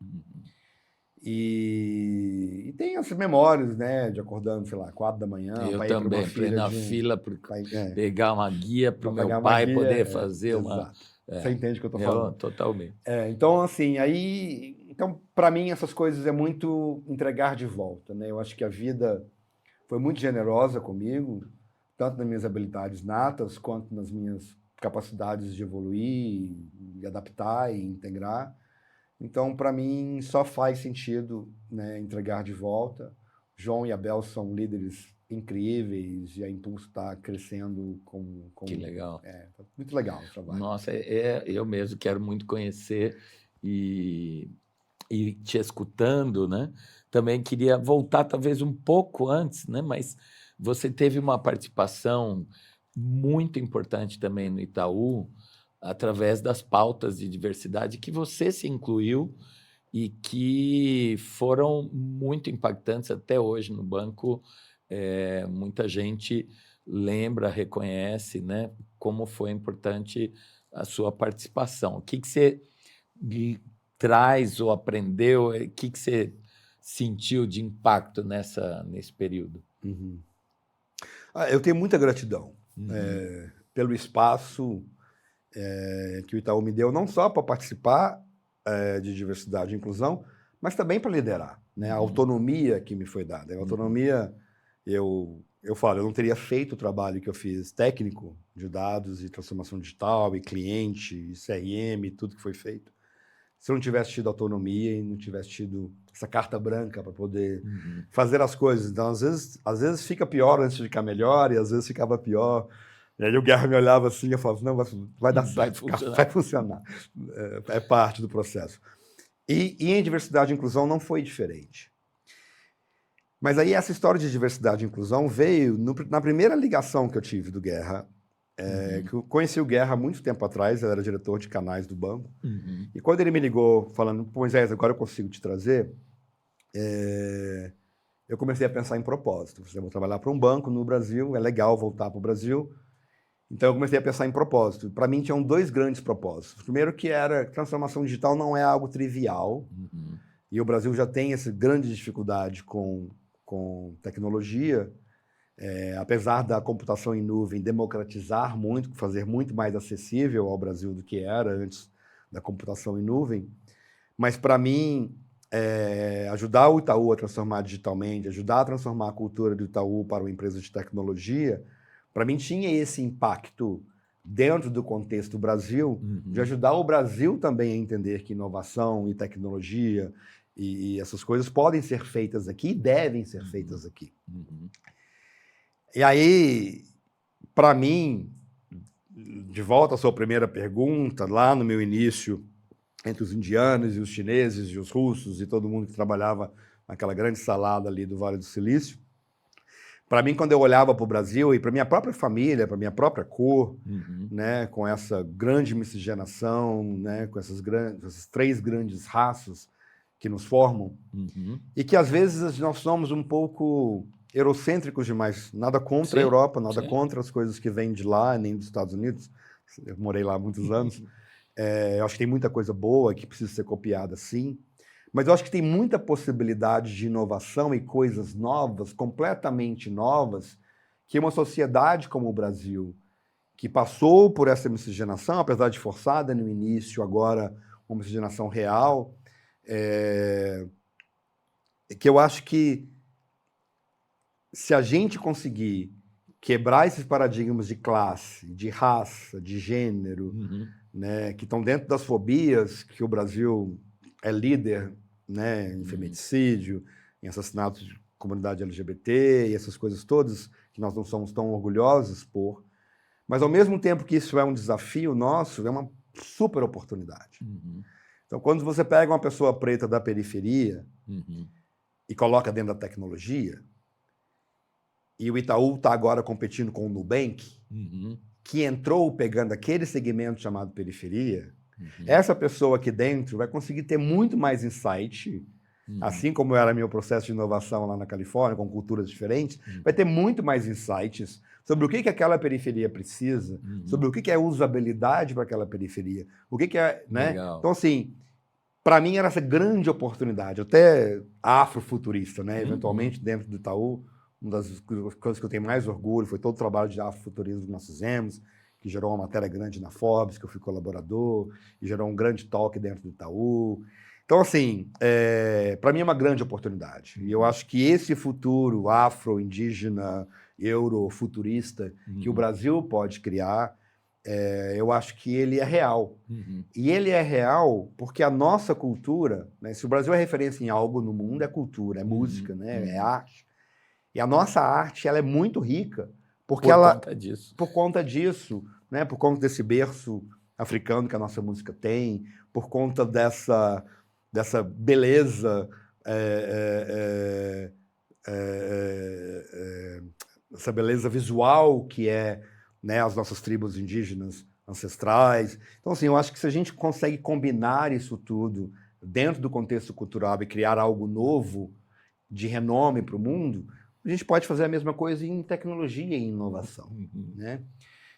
E tem essas memórias, né, de acordando, sei lá, 4 da manhã,
Eu
para ir para uma
também, para ir
fila
na fila para
pra
pegar uma guia para o
pegar
meu
uma
pai
guia.
poder fazer uma.
Exato. Você entende o que eu estou falando?
Totalmente.
Então, assim, então, para mim, essas coisas é muito entregar de volta, né? Eu acho que a vida foi muito generosa comigo, tanto nas minhas habilidades natas, quanto nas minhas capacidades de evoluir, e adaptar e integrar. Então, para mim, só faz sentido, né, entregar de volta. João e Abel são líderes incríveis e a Impulso está crescendo
Que legal.
Tá muito legal o trabalho.
Nossa, eu mesmo quero muito conhecer e, e te escutando, né? Também queria voltar talvez um pouco antes, né? Mas você teve uma participação muito importante também no Itaú, através das pautas de diversidade que você se incluiu e que foram muito impactantes até hoje no banco. Muita gente lembra, reconhece, né, como foi importante a sua participação. O que você traz ou aprendeu? O que você sentiu de impacto nesse período?
Uhum. Eu tenho muita gratidão
Uhum.
pelo espaço que o Itaú me deu, não só para participar de diversidade e inclusão, mas também para liderar, né? A
Uhum.
autonomia que me foi dada. A autonomia, eu falo, eu não teria feito o trabalho que eu fiz técnico de dados e transformação digital e cliente, e CRM, tudo que foi feito, se eu não tivesse tido autonomia e não tivesse tido essa carta branca para poder
Uhum.
fazer as coisas. Então, às vezes fica pior antes de ficar melhor e às vezes ficava pior. E aí o Guerra me olhava assim e eu falava, não, vai dar
Vai
certo,
funcionar.
vai funcionar. É parte do processo. E em diversidade e inclusão não foi diferente. Mas aí essa história de diversidade e inclusão veio na primeira ligação que eu tive do Guerra, que eu conheci o Guerra há muito tempo atrás, ele era diretor de canais do banco.
Uhum.
E quando ele me ligou falando, Moisés, agora eu consigo te trazer, eu comecei a pensar em propósito. Eu vou trabalhar para um banco no Brasil, é legal voltar para o Brasil. Então eu comecei a pensar em propósito. Para mim tinham dois grandes propósitos. Primeiro que era transformação digital não é algo trivial.
Uhum.
E o Brasil já tem essa grande dificuldade com tecnologia. Apesar da computação em nuvem democratizar muito, fazer muito mais acessível ao Brasil do que era antes da computação em nuvem. Mas para mim, ajudar o Itaú a transformar digitalmente, ajudar a transformar a cultura do Itaú para uma empresa de tecnologia, para mim tinha esse impacto dentro do contexto Brasil, de ajudar o Brasil também a entender que inovação e tecnologia e essas coisas podem ser feitas aqui e devem ser feitas aqui.
Uhum.
E aí, para mim, de volta à sua primeira pergunta, lá no meu início, entre os indianos e os chineses e os russos e todo mundo que trabalhava naquela grande salada ali do Vale do Silício, para mim, quando eu olhava para o Brasil e para minha própria família, para minha própria cor, né, com essa grande miscigenação, né, com essas três grandes raças que nos formam, e que às vezes nós somos um pouco eurocêntricos demais. Nada contra a Europa, nada contra as coisas que vêm de lá, nem dos Estados Unidos. Eu morei lá há muitos anos. Eu acho que tem muita coisa boa que precisa ser copiada, sim. Mas eu acho que tem muita possibilidade de inovação e coisas novas, completamente novas, que uma sociedade como o Brasil, que passou por essa miscigenação, apesar de forçada no início, agora uma miscigenação real, que eu acho que se a gente conseguir quebrar esses paradigmas de classe, de raça, de gênero, né, que estão dentro das fobias, que o Brasil é líder, né, em feminicídio, em assassinatos de comunidade LGBT e essas coisas todas que nós não somos tão orgulhosos por, mas ao mesmo tempo que isso é um desafio nosso, é uma super oportunidade. Então, quando você pega uma pessoa preta da periferia e coloca dentro da tecnologia, e o Itaú está agora competindo com o Nubank, que entrou pegando aquele segmento chamado periferia, essa pessoa aqui dentro vai conseguir ter muito mais insight, assim como era meu processo de inovação lá na Califórnia, com culturas diferentes, vai ter muito mais insights sobre o que aquela periferia precisa, sobre o que é usabilidade para aquela periferia, o que é, né?
Legal.
Então, assim, para mim era essa grande oportunidade, até afrofuturista, né? Eventualmente dentro do Itaú, uma das coisas que eu tenho mais orgulho foi todo o trabalho de afrofuturismo que nós fizemos, que gerou uma matéria grande na Forbes, que eu fui colaborador, e gerou um grande talk dentro do Itaú. Então, assim, para mim é uma grande oportunidade. E eu acho que esse futuro afro, indígena, eurofuturista que o Brasil pode criar, eu acho que ele é real.
Uhum.
E ele é real porque a nossa cultura, né, se o Brasil é referência em algo no mundo, é cultura, é música, né, é arte. E a nossa arte, ela é muito rica porque
Por
ela,
conta disso.
por conta disso, né, por conta desse berço africano que a nossa música tem, por conta dessa beleza, essa beleza visual que é, né, as nossas tribos indígenas ancestrais. Então, assim, eu acho que se a gente consegue combinar isso tudo dentro do contexto cultural e criar algo novo, de renome para o mundo, a gente pode fazer a mesma coisa em tecnologia e em inovação, né?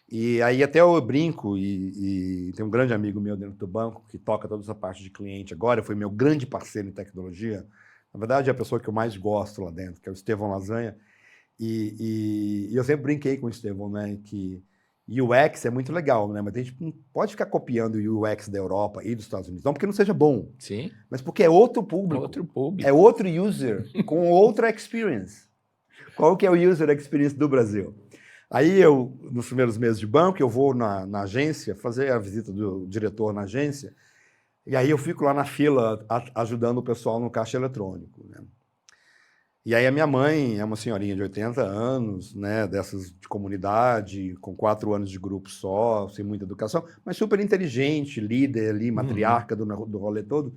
E aí até eu brinco, e tem um grande amigo meu dentro do banco que toca toda essa parte de cliente agora, foi meu grande parceiro em tecnologia, na verdade é a pessoa que eu mais gosto lá dentro, que é o Estevão Lasanha, e eu sempre brinquei com o Estevão, né, que UX é muito legal, né, mas a gente não pode ficar copiando o UX da Europa e dos Estados Unidos, não porque não seja bom,
Sim,
mas porque é outro público,
outro
é
público.
outro user, com outra experience. Qual que é o user experience do Brasil? Aí eu, nos primeiros meses de banco, eu vou na agência, fazer a visita do diretor na agência, e aí eu fico lá na fila ajudando o pessoal no caixa eletrônico, né? E aí a minha mãe é uma senhorinha de 80 anos, né, dessas de comunidade, com 4 anos de grupo só, sem muita educação, mas super inteligente, líder ali, matriarca do rolê todo.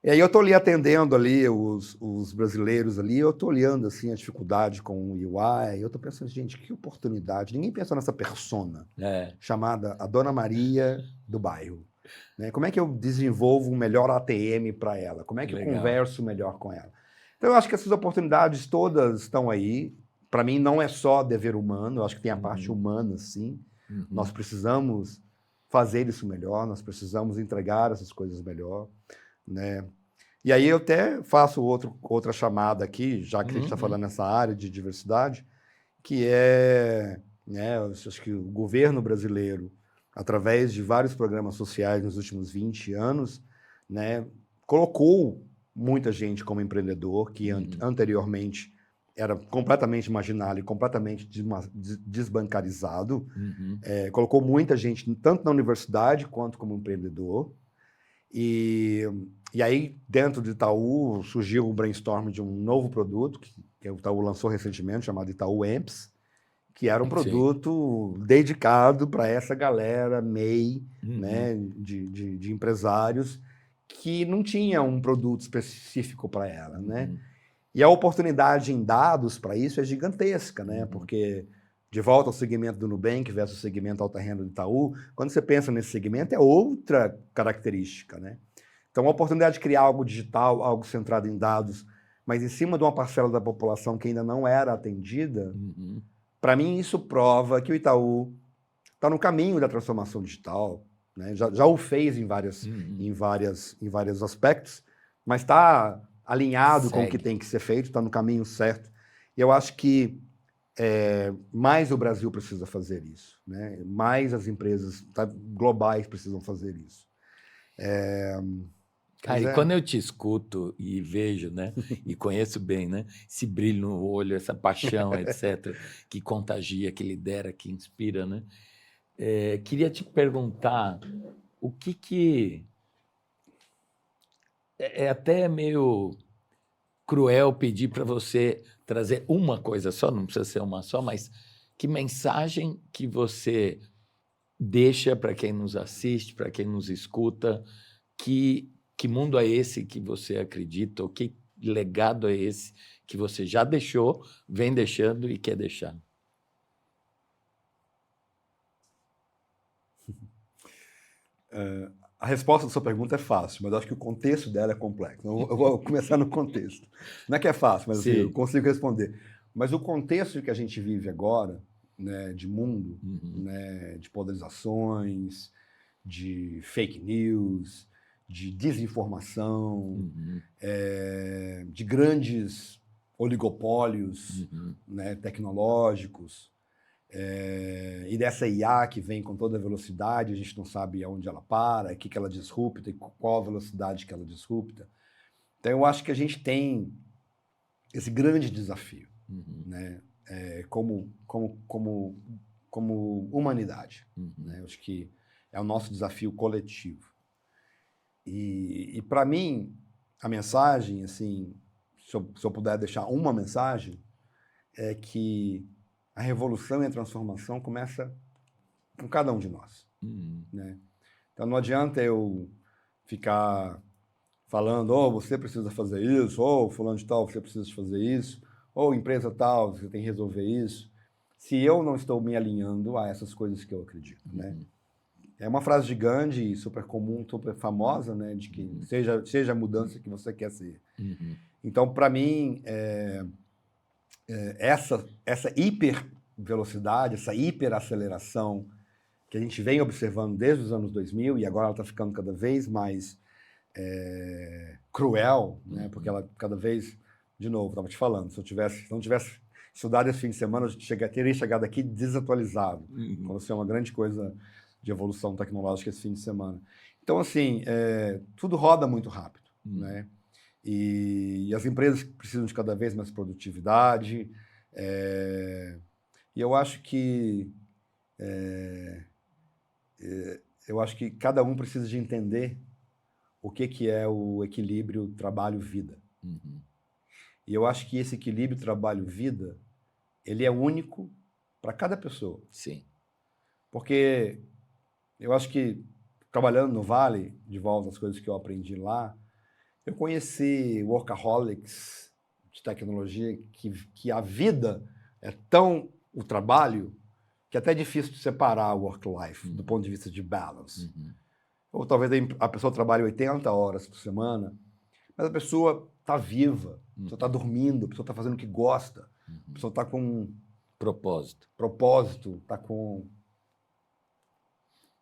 E aí eu estou ali atendendo ali os brasileiros ali, eu estou olhando assim a dificuldade com o UI, eu estou pensando, gente, que oportunidade. Ninguém pensou nessa persona
É,
chamada a Dona Maria do bairro, né? Como é que eu desenvolvo um melhor ATM para ela? Como é que eu
legal.
converso melhor com ela? Então eu acho que essas oportunidades todas estão aí. Para mim não é só dever humano, eu acho que tem a parte humana, sim. Nós
Uhum.
precisamos fazer isso melhor, nós precisamos entregar essas coisas melhor, né? E aí eu até faço outra chamada aqui, já que a gente está falando nessa área de diversidade, que é, né, eu acho que o governo brasileiro, através de vários programas sociais nos últimos 20 anos, né, colocou muita gente como empreendedor, que anteriormente era completamente marginal e completamente desbancarizado,
Uhum.
colocou muita gente, tanto na universidade quanto como empreendedor, e, e aí, dentro de Itaú, surgiu o brainstorm de um novo produto, que o Itaú lançou recentemente, chamado Itaú Amps, que era um
Sim.
produto dedicado para essa galera MEI,
Uhum.
né, de empresários, que não tinha um produto específico para ela, né?
Uhum.
E a oportunidade em dados para isso é gigantesca, né?
Uhum.
Porque, de volta ao segmento do Nubank versus o segmento alta renda do Itaú, quando você pensa nesse segmento, é outra característica, né? Então, a oportunidade de criar algo digital, algo centrado em dados, mas em cima de uma parcela da população que ainda não era atendida,
Uhum.
para mim isso prova que o Itaú está no caminho da transformação digital, né? Já o fez
Uhum.
em vários aspectos, mas está alinhado com o que
Segue.
tem que ser feito, está no caminho certo. E eu acho que mais o Brasil precisa fazer isso, né? Mais as empresas globais precisam fazer isso.
Cara,
Mas
e
é.
quando eu te escuto e vejo, né, e conheço bem, né, esse brilho no olho, essa paixão, etc., que contagia, que lidera, que inspira, né, queria te perguntar o que é até meio cruel pedir para você trazer uma coisa só, não precisa ser uma só, mas que mensagem que você deixa para quem nos assiste, para quem nos escuta, que mundo é esse que você acredita, ou que legado é esse que você já deixou, vem deixando e quer deixar?
A resposta da sua pergunta é fácil, mas eu acho que o contexto dela é complexo. Então, eu vou começar no contexto. Não é que é fácil, mas assim, eu
Sim.
consigo responder. Mas o contexto que a gente vive agora, né, de mundo,
Uhum.
né, de polarizações, de fake news, de desinformação,
Uhum.
de grandes oligopólios,
Uhum.
né, tecnológicos, e dessa IA que vem com toda a velocidade, a gente não sabe aonde ela para, o que ela disrupta e qual a velocidade que ela disrupta. Então, eu acho que a gente tem esse grande desafio,
Uhum.
né? Como como humanidade.
Uhum.
Né? Eu acho que é o nosso desafio coletivo. E para mim, a mensagem, assim, se eu puder deixar uma mensagem, é que a revolução e a transformação começa com cada um de nós.
Uhum.
Né? Então não adianta eu ficar falando, você precisa fazer isso, ou fulano de tal, você precisa fazer isso, ou empresa tal, você tem que resolver isso, se eu não estou me alinhando a essas coisas que eu acredito. Né? É uma frase de Gandhi, super comum, super famosa, né, de que seja a mudança que você quer ser.
Uhum.
Então, para mim, essa hipervelocidade, essa hiperaceleração que a gente vem observando desde os anos 2000, e agora ela está ficando cada vez mais cruel, né, porque ela cada vez, de novo, estava te falando, se não tivesse estudado esse fim de semana, eu teria chegado aqui desatualizado, como se é uma grande coisa de evolução tecnológica esse fim de semana. Então, assim, tudo roda muito rápido, né? E as empresas precisam de cada vez mais produtividade. E eu acho que cada um precisa de entender o que é o equilíbrio trabalho-vida.
Uhum.
E eu acho que esse equilíbrio trabalho-vida, ele é único para cada pessoa.
Sim.
Porque eu acho que, trabalhando no Vale, de volta às coisas que eu aprendi lá, eu conheci workaholics de tecnologia que a vida é tão o trabalho que é até difícil de separar o work-life do ponto de vista de balance. Ou talvez a pessoa trabalhe 80 horas por semana, mas a pessoa está viva, a pessoa está dormindo, a pessoa está fazendo o que gosta, a pessoa está com
propósito,
está com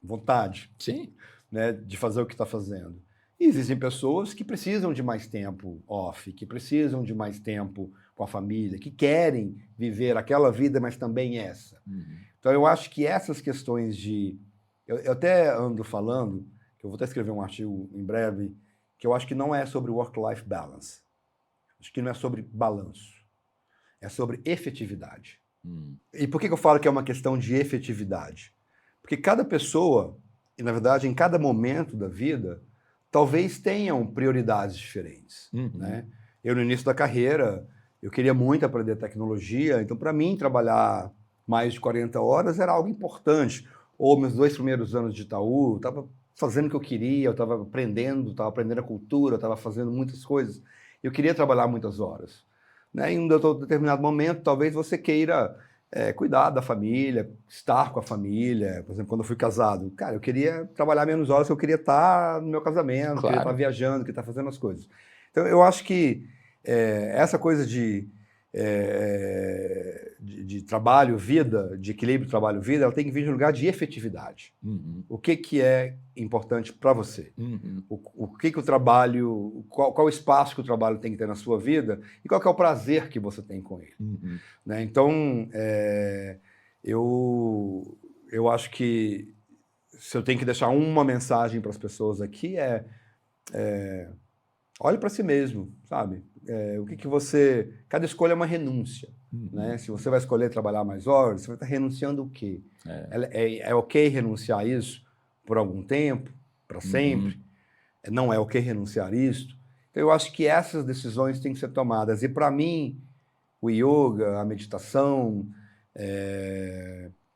vontade,
sim,
né, de fazer o que está fazendo. E existem pessoas que precisam de mais tempo off, que precisam de mais tempo com a família, que querem viver aquela vida, mas também essa. Então, eu acho que essas questões de... Eu até ando falando, que eu vou até escrever um artigo em breve, que eu acho que não é sobre work-life balance. Acho que não é sobre balanço. É sobre efetividade. E por que eu falo que é uma questão de efetividade? Porque cada pessoa, e na verdade em cada momento da vida, talvez tenham prioridades diferentes. Né? Eu no início da carreira, eu queria muito aprender tecnologia, então para mim trabalhar mais de 40 horas era algo importante. Ou meus 2 primeiros anos de Itaú, eu estava fazendo o que eu queria, eu estava aprendendo a cultura, eu estava fazendo muitas coisas. Eu queria trabalhar muitas horas. Né? Em um determinado momento, talvez você queira cuidar da família, estar com a família. Por exemplo, quando eu fui casado, cara, eu queria trabalhar menos horas, eu queria estar no meu casamento,
claro.
queria estar viajando, queria estar fazendo as coisas. Então, eu acho que essa coisa de trabalho-vida, de equilíbrio trabalho-vida, ela tem que vir de um lugar de efetividade. O que é importante para você? O que o trabalho, qual o espaço que o trabalho tem que ter na sua vida e qual que é o prazer que você tem com ele. Né? Então, eu acho que se eu tenho que deixar uma mensagem para as pessoas aqui olhe para si mesmo, sabe? O que você... Cada escolha é uma renúncia. Né? Se você vai escolher trabalhar mais horas, você vai estar renunciando o quê? É ok renunciar a isso por algum tempo, para sempre? Não é ok renunciar a isso? Então, eu acho que essas decisões têm que ser tomadas. E, para mim, o yoga, a meditação,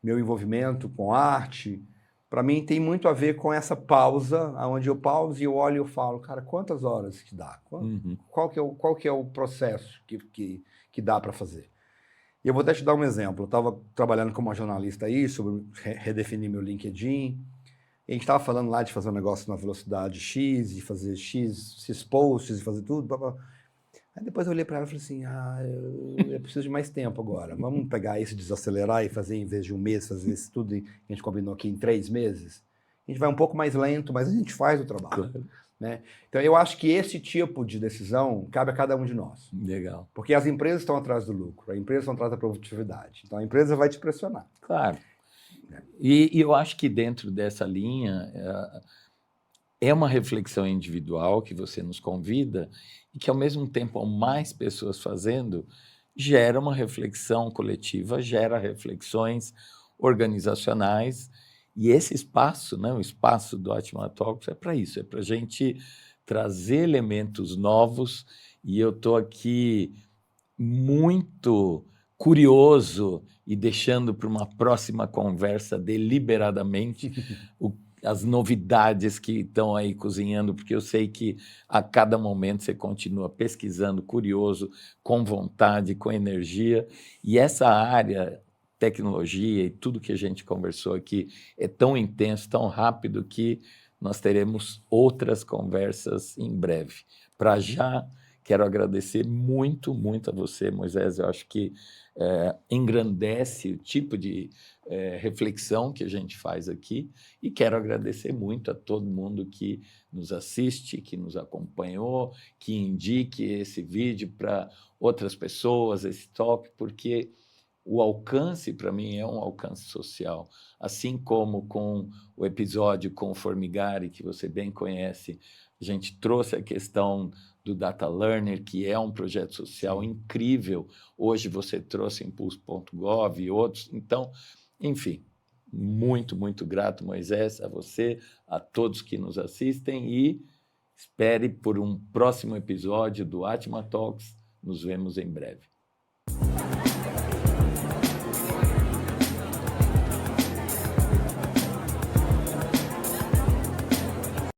meu envolvimento com arte, para mim tem muito a ver com essa pausa, onde eu pauso e eu olho e eu falo, cara, quantas horas que dá? Qual que é o processo que dá para fazer? E eu vou até te dar um exemplo. Eu estava trabalhando como uma jornalista aí, sobre redefinir meu LinkedIn, e a gente estava falando lá de fazer um negócio na velocidade X, de fazer X posts, e fazer tudo, blá, blá. Aí depois eu olhei para ela e falei assim, eu preciso de mais tempo agora. Vamos pegar isso, desacelerar e fazer, em vez de um mês, fazer isso tudo que a gente combinou aqui em 3 meses. A gente vai um pouco mais lento, mas a gente faz o trabalho. Claro. Né? Então, eu acho que esse tipo de decisão cabe a cada um de nós.
Legal.
Porque as empresas estão atrás do lucro, a empresa está atrás da produtividade. Então, a empresa vai te pressionar.
Claro. E eu acho que dentro dessa linha é uma reflexão individual que você nos convida e que, ao mesmo tempo, ao mais pessoas fazendo, gera uma reflexão coletiva, gera reflexões organizacionais. E esse espaço, né, o espaço do Atma Talks, é para isso, é para a gente trazer elementos novos. E eu estou aqui muito curioso e deixando para uma próxima conversa deliberadamente as novidades que estão aí cozinhando, porque eu sei que a cada momento você continua pesquisando, curioso, com vontade, com energia, e essa área, tecnologia e tudo que a gente conversou aqui é tão intenso, tão rápido, que nós teremos outras conversas em breve. Para já, quero agradecer muito, muito a você, Moisés. Eu acho que engrandece o tipo de reflexão que a gente faz aqui, e quero agradecer muito a todo mundo que nos assiste, que nos acompanhou, que indique esse vídeo para outras pessoas, esse talk, porque o alcance, para mim, é um alcance social. Assim como com o episódio com o Formigari, que você bem conhece, a gente trouxe a questão do Data Learner, que é um projeto social incrível. Hoje você trouxe Impulso.gov e outros. Então, enfim, muito, muito grato, Moisés, a você, a todos que nos assistem, e espere por um próximo episódio do Atma Talks. Nos vemos em breve.